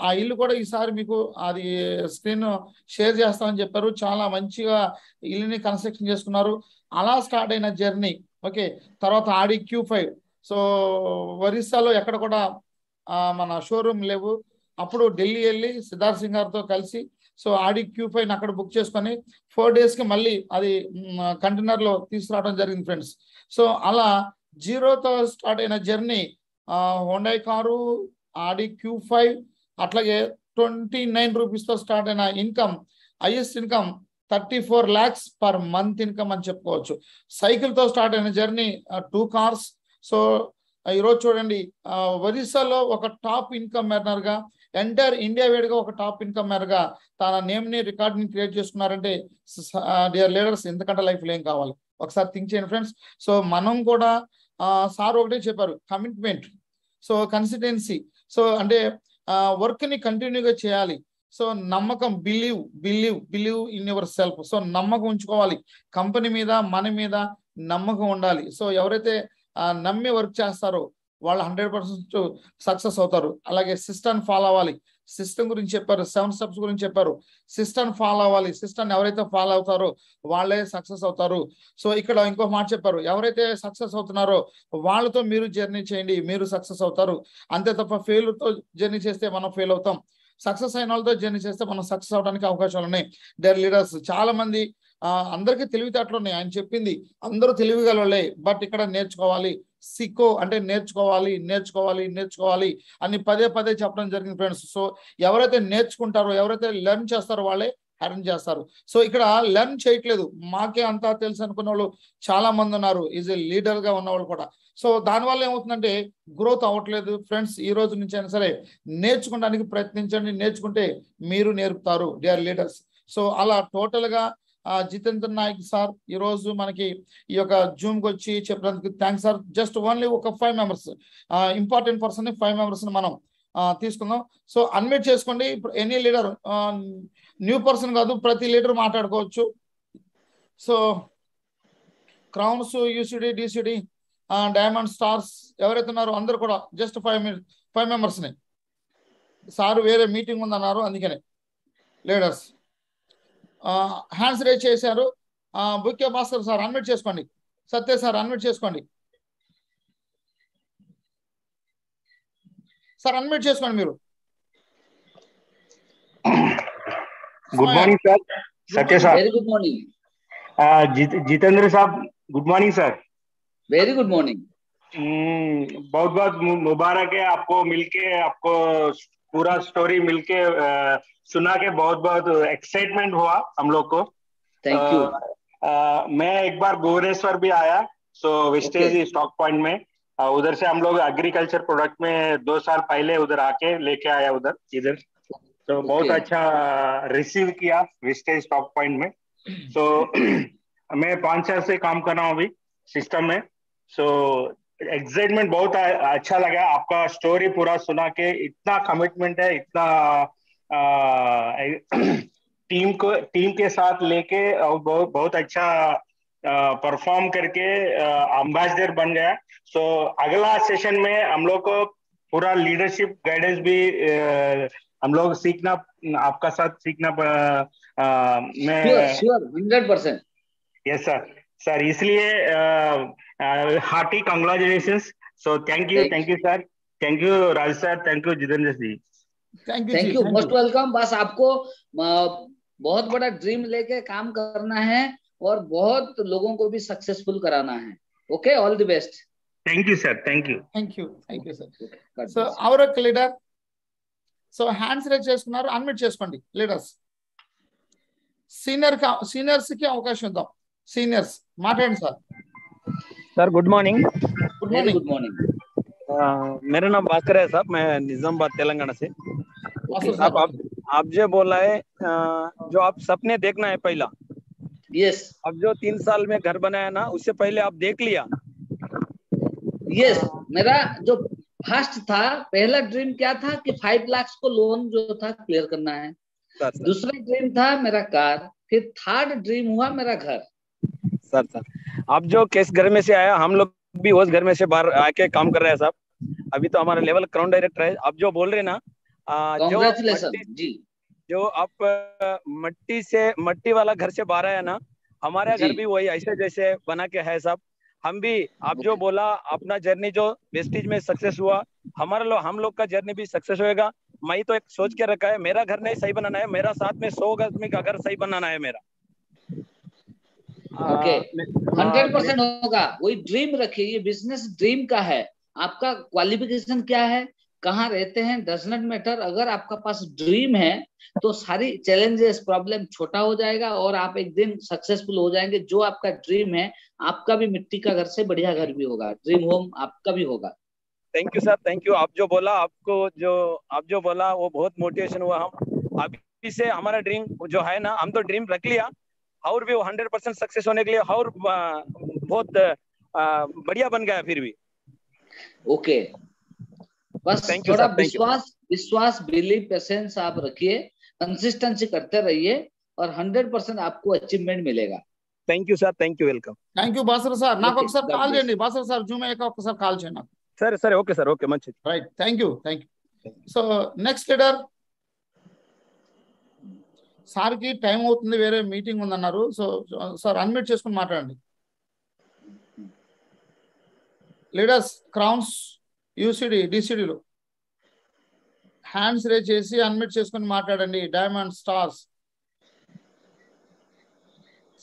ఆ ఇల్లు కూడా ఈసారి మీకు అది స్క్రీన్ షేర్ చేస్తామని చెప్పారు. చాలా మంచిగా ఇల్లుని కన్స్ట్రక్షన్ చేసుకున్నారు. అలా స్టార్ట్ అయిన జర్నీ. ఓకే, తర్వాత ఆడి Q5. సో ఒరిస్సాలో ఎక్కడ కూడా మన షోరూమ్ లేవు. అప్పుడు ఢిల్లీ వెళ్ళి సిద్ధార్థ్ సింగ్ గారితో కలిసి సో ఆడి Q5 అక్కడ బుక్ చేసుకొని 4 డేస్కి మళ్ళీ అది కంటైనర్లో తీసుకురావడం జరిగింది ఫ్రెండ్స్. సో అలా 0తో స్టార్ట్ అయిన జర్నీ, హోండా కారు, ఆడి Q5, అట్లాగే 29 రూపీస్తో స్టార్ట్ అయిన income, highest income 34 lakhs per month income అని చెప్పుకోవచ్చు. సైకిల్తో స్టార్ట్ అయిన జర్నీ, 2 కార్స్. సో ఈరోజు చూడండి, ఒరిస్సాలో ఒక టాప్ ఇన్కమ్ ఎర్నర్గా ఎంటైర్ ఇండియా వేడిగా ఒక టాప్ ఇన్కమ్ మేరగా తన నేమ్ ని రికార్డ్ ని క్రియేట్ చేసుకున్నారంటే డియర్ లీడర్స్ ఎంతకంటే లైఫ్ లో ఏం కావాలి ఒకసారి థింక్ చేయండి ఫ్రెండ్స్. సో మనం కూడా సార్ ఒకటే చెప్పారు, కమిట్మెంట్, సో కన్సిస్టెన్సీ, సో అంటే వర్క్ ని కంటిన్యూగా చేయాలి. సో నమ్మకం, believe in your self. So నమ్మకం ఉంచుకోవాలి, కంపెనీ మీద మన మీద నమ్మకం ఉండాలి. సో ఎవరైతే నమ్మి వర్క్ చేస్తారో వాళ్ళు 100% సక్సెస్ అవుతారు. అలాగే సిస్టమ్ ఫాలో అవ్వాలి. సిస్టమ్ గురించి చెప్పారు, 7 స్టెప్స్ గురించి చెప్పారు. సిస్టమ్ ఫాలో అవ్వాలి. సిస్టమ్ ఎవరైతే ఫాలో అవుతారో వాళ్ళే సక్సెస్ అవుతారు. సో ఇక్కడ ఇంకో మాట చెప్పారు, ఎవరైతే సక్సెస్ అవుతున్నారో వాళ్ళతో మీరు జర్నీ చేయండి, మీరు సక్సెస్ అవుతారు. అంతే తప్ప ఫెయిల్తో జర్నీ చేస్తే మనం ఫెయిల్ అవుతాం. సక్సెస్ అయిన వాళ్ళతో జర్నీ చేస్తే మనం సక్సెస్ అవడానికి అవకాశాలు ఉన్నాయి. డేర్ లీడర్స్ చాలా మంది అందరికీ తెలివితేటలు ఉన్నాయి, ఆయన చెప్పింది అందరూ తెలివిగలలే. బట్ ఇక్కడ నేర్చుకోవాలి, సిక్కో అంటే నేర్చుకోవాలి అని పదే చెప్పడం జరిగింది ఫ్రెండ్స్. సో ఎవరైతే నేర్చుకుంటారో, ఎవరైతే లెర్న్ చేస్తారో వాళ్ళే ఎర్న్ చేస్తారు. సో ఇక్కడ లెర్న్ చేయట్లేదు, మాకే అంతా తెలుసు అనుకున్న వాళ్ళు చాలా మంది ఉన్నారు, ఈజ్ ఏ లీడర్ గా ఉన్నవాళ్ళు కూడా. సో దానివల్ల ఏమవుతుందంటే గ్రోత్ అవ్వట్లేదు ఫ్రెండ్స్. ఈ రోజు నుంచి అయినా సరే నేర్చుకోవడానికి ప్రయత్నించండి, నేర్చుకుంటే మీరు నేర్పుతారు డియర్ లీడర్స్. సో అలా టోటల్ గా జితేంద్ర నాయక్ సార్ ఈ రోజు మనకి ఈ యొక్క జూమ్ కి వచ్చి చెప్పినందుకు థ్యాంక్స్ సార్. జస్ట్ ఓన్లీ ఒక 5 మెంబర్స్ ఇంపార్టెంట్ పర్సన్ 5 మెంబర్స్ మనం తీసుకుందాం. సో అన్మ్యూట్ చేసుకోండి. ఇప్పుడు ఎనీ లీడర్, న్యూ పర్సన్ కాదు, ప్రతి లీడర్ మాట్లాడుకోవచ్చు. So crowns, UCD, DCD, diamond, stars ఎవరైతే ఉన్నారో అందరు కూడా జస్ట్ 5 మెంబర్స్ ని. సార్ వేరే మీటింగ్ ఉందన్నారు అందుకనే లీడర్స్ హ్యాండ్స్ రేజ్ చేశారు. బుక్కే భాస్కర్ సార్ అన్మ్యూట్ చేసుకోండి, సత్య సార్ అన్మ్యూట్ చేసుకోండి, సార్ అన్మ్యూట్ చేసుకోండి మీరు. Good morning sir, Satya sir. Very good morning Jitendra साहब, good morning sir. Very good morning. बहुत बहुत मुबारक है आपको मिलके, आपको पूरा स्टोरी मिलके सुना के बहुत बहुत एक्साइटमेंट हुआ हम लोग को। Thank you. मैं एक बार भुवनेश्वर भी आया, सो वेस्टेज स्टॉक पॉइंट में, उधर से हम लोग एग्रीकल्चर प्रोडक्ट में 2 साल पहले उधर आके लेके आया इधर तो बहुत अच्छा रिसीव किया वेस्टेज स्टॉक पॉइंट में। सो मैं 5 साल से काम कर रहा हूँ अभी सिस्टम में। सो एक्साइटमेंट बहुत अच्छा लगा, आपका स्टोरी पूरा सुना के। इतना कमिटमेंट है, इतना टीम के साथ लेके और बहुत अच्छा परफॉर्म करके एम्बेसडर बन गया। सो अगला सेशन में हम लोग को पूरा लीडरशिप गाइडेंस भी हम लोग सीखना, आपका साथ सीखना मैं 100%। यस सर, इसलिए hearty congratulations. So thank you sir, thank you Raj sir, thank you Jitendra ji, thank you, most welcome. बस आपको बहुत बड़ा ड्रीम लेके काम करना है और बहुत लोगों को भी सक्सेसफुल कराना है। Okay, all the best. Thank you sir, thank you sir. So our leader, so hands raise చేసుకున్నారు, అన్మ్యూట్ చేసుకోండి లీడర్స్. సీనియర్స్ కి అవకాశం ఇద్దాం. సీనియర్స్ మాట్లాడండి sir. Sir good morning. Good morning. मेरा नाम भास्कर है साहब, मैं निजामाबाद तेलंगाना से। साहब आप जो बोला है, जो आप सपने देखना है पहला, यस। अब जो 3 साल में घर बनाया ना, उससे पहले आप देख लिया? यस, मेरा जो फर्स्ट था, पहला ड्रीम क्या था कि 5 लाख को लोन जो था क्लियर करना है। दूसरा ड्रीम था मेरा कार, फिर थर्ड ड्रीम हुआ मेरा घर। सर आप जो किस घर में से आया, हम लोग भी उस घर में से बाहर आके काम कर रहे हैं साहब। अभी तो हमारा लेवल क्राउन डायरेक्टर है। आप जो बोल रहे हैं ना, जो आप मट्टी वाला घर से बाहर आया ना, हमारा घर भी वही ऐसे जैसे बना के है साहब। हम भी आप जो बोला अपना जर्नी जो वेस्टेज में सक्सेस हुआ, हम लोग का जर्नी भी सक्सेस होएगा। मैं तो एक सोच के रखा है, मेरा घर नहीं सही बनाना है, मेरा साथ में 100 आदमी का घर सही बनाना है मेरा। ओके, 100% होगा। वही ड्रीम रखिए, ये बिजनेस ड्रीम का है। आपका क्वालिफिकेशन क्या है, कहाँ रहते हैं, डज नॉट मैटर। अगर आपका पास ड्रीम है तो सारी चैलेंजेस प्रॉब्लम छोटा हो जाएगा और आप एक दिन सक्सेसफुल हो जाएंगे। जो आपका ड्रीम है, आपका भी मिट्टी का घर से बढ़िया घर भी होगा, ड्रीम होम आपका भी होगा। Thank you sir, thank you. आप जो बोला वो बहुत मोटिवेशन हुआ। हम अभी से हमारा ड्रीम जो है ना, हम तो ड्रीम रख लिया और भी वो 100% सक्सेस होने के लिए और बहुत बढ़िया बन गया फिर भी। ओके, बस थैंक यू थोड़ा सर, थैंक यू। विश्वास बिलीव पेशेंस आप रखिए, कंसिस्टेंसी करते रहिए और 100% आपको अचीवमेंट मिलेगा। Thank you sir, thank you, welcome. Thank you Basara sir. నాకు ఓకే, ఒకసారి గాడ్ కాల్ బ్లెస్. చేయండి బాసర సార్, జూమ్ అయ్యాక ఒకసారి కాల్ చేయండి నాకు. సరే సరే, ఓకే సార్, ఓకే, మంచిది. Right, thank you. So next leader సార్కి టైం అవుతుంది, వేరే మీటింగ్ ఉందన్నారు. సో సార్ అన్మ్యూట్ చేసుకుని మాట్లాడండి. లీడర్స్ క్రౌన్స్ యూసిడి డిసిడిలో హ్యాండ్స్ రేజ్ చేసి అన్మ్యూట్ చేసుకుని మాట్లాడండి. డైమండ్ స్టార్స్,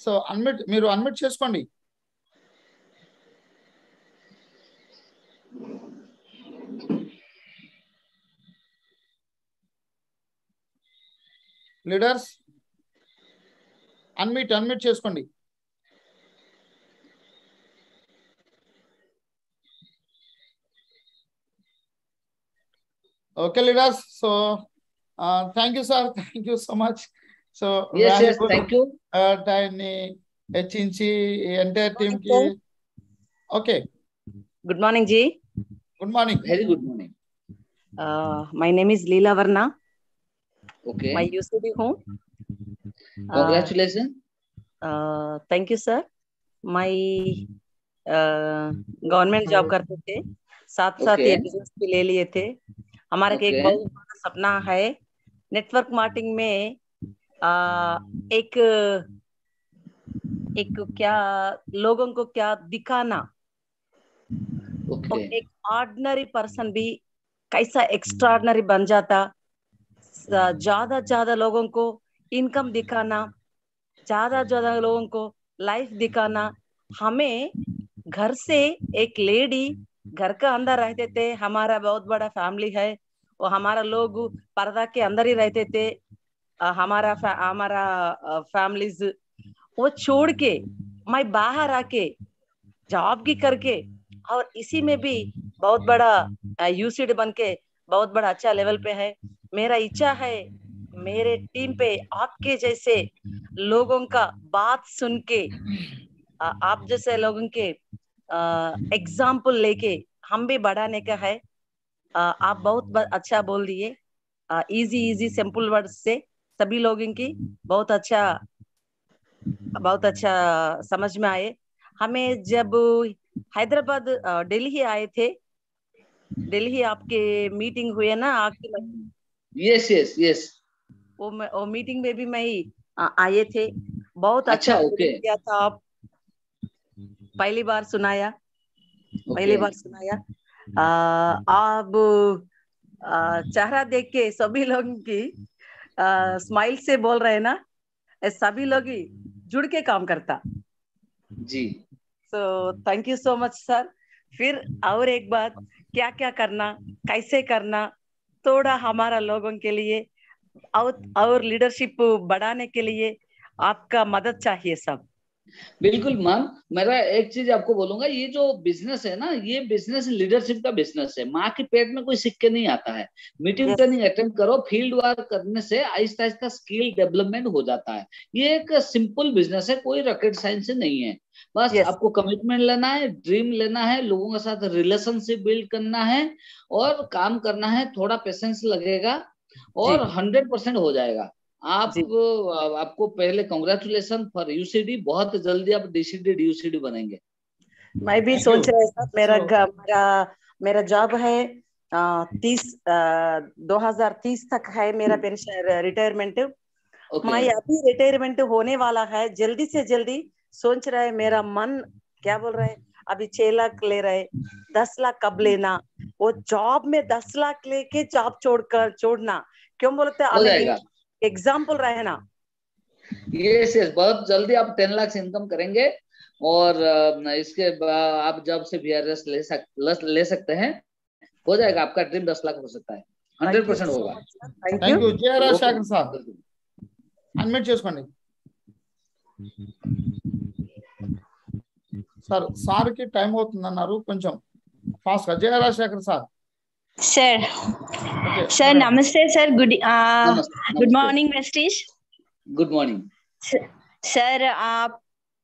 సో మీరు అన్మ్యూట్ చేసుకోండి. లీడర్స్ అన్మ్యూట్ చేసుకోండి. Okay leaders, so thank you sir, thank you so much. So thank you. టైంని హెచ్చించి ఎంటైర్ టీమ్ కి. ఓకే, గుడ్ మార్నింగ్ జీ. Good morning. Very good morning. My name is లీలా వర్ణ. Okay. मैं यूसीडी हूँ. Congratulations. Thank you sir. मैं गवर्नमेंट जॉब करते थे, साथ साथ ये बिजनेस भी ले लिए थे. हमारा एक बहुत बड़ा सपना है नेटवर्क मार्केटिंग में एक क्या लोगों को क्या दिखाना. एक ऑर्डिनरी पर्सन भी कैसा एक्स्ट्राऑर्डिनरी बन जाता. ज्यादा लोगों को इनकम दिखाना, ज्यादा लोगों को लाइफ दिखाना. हमें घर से एक लेडी घर के अंदर रहते थे, हमारा बहुत बड़ा फैमिली है, वो हमारा लोग पर्दा के अंदर ही रहते थे. हमारा फैमिलीज वो छोड़ के मैं बाहर आके जॉब की करके और इसी में भी बहुत बड़ा यूसीडी बन के बहुत बड़ा अच्छा लेवल पे है. मेरा इच्छा है मेरे टीम पे आपके जैसे लोगों का बात सुन के, आप जैसे लोगों के एग्जाम्पल लेके हम भी बढ़ाने का है. आप बहुत अच्छा बोल दिए, इजी सिंपल वर्ड से सभी लोगों की बहुत अच्छा समझ में आए. हमें जब हैदराबाद दिल्ली आए थे, दिल्ली आपके मीटिंग हुए ना आपकी. यस. वो मीटिंग में भी मैं आए थे. बहुत अच्छा किया था आप. पहली बार सुनाया. आप चेहरा देख के सभी लोग की स्माइल से बोल रहे हैं ना, सभी लोग ही जुड़ के काम करता जी. So thank you so much sir. फिर और एक बात, क्या करना, कैसे करना, थोड़ा हमारा लोगों के लिए और लीडरशिप बढ़ाने के लिए आपका मदद चाहिए सब. बिल्कुल मैम, मेरा एक चीज आपको बोलूंगा, ये जो बिजनेस है ना, ये बिजनेस लीडरशिप का बिजनेस है. माँ के पेट में कोई सिक्के के नहीं आता है. मीटिंग ट्रेनिंग अटेंड करो, फील्ड वर्क करने से आहिस्ता आहिस्ता स्किल डेवलपमेंट हो जाता है. ये एक सिंपल बिजनेस है, कोई रॉकेट साइंस नहीं है. बस आपको कमिटमेंट लेना है, ड्रीम लेना है, लोगों के साथ रिलेशनशिप बिल्ड करना है और काम करना है. थोड़ा पेशेंस लगेगा और 100% हो जाएगा. आपको पहले कांग्रेचुलेशन फॉर यूसीडी. बहुत जल्दी आप डीसीडी यूसीडी बनेंगे. मैं भी सोच रहा था. मेरा जॉब है 2030 तक है मेरा पेंशन रिटायरमेंट. मैं अभी रिटायरमेंट होने वाला है, जल्दी से जल्दी सोच रहा है. मेरा मन क्या बोल रहा है, अभी 6 लाख ले रहे, 10 लाख कब लेना. वो जॉब में 10 लाख लेके जॉब छोड़ना क्यों बोलते हैं, एग्जाम्पल रहे ना. यस, बहुत जल्दी आप 10 लाख इनकम करेंगे और इसके आप जॉब से VRS ले सकते हैं. हो जाएगा आपका ड्रीम. 10 लाख हो सकता है. 100% होगा. Thank you. जय शाकिर साहब అన్మ్యూట్ చేసుకోండి. సార్ కి టైం అవుతుంది అన్నారు, కొంచెం fast Jai Rajashekhar sir sir okay sir नमस्ते सर गुड नमस्ते good morning Vestige good morning sir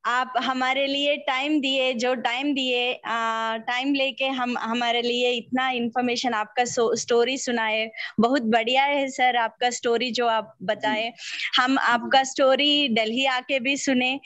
आप हमारे लिए टाइम दिए जो टाइम दिए टाइम लेके हम हमारे लिए इतना इन्फॉर्मेशन आपका स्टोरी सुनाए बहुत बढ़िया है सर आपका स्टोरी जो आप बताए हम आपका स्टोरी दिल्ली आके भी सुने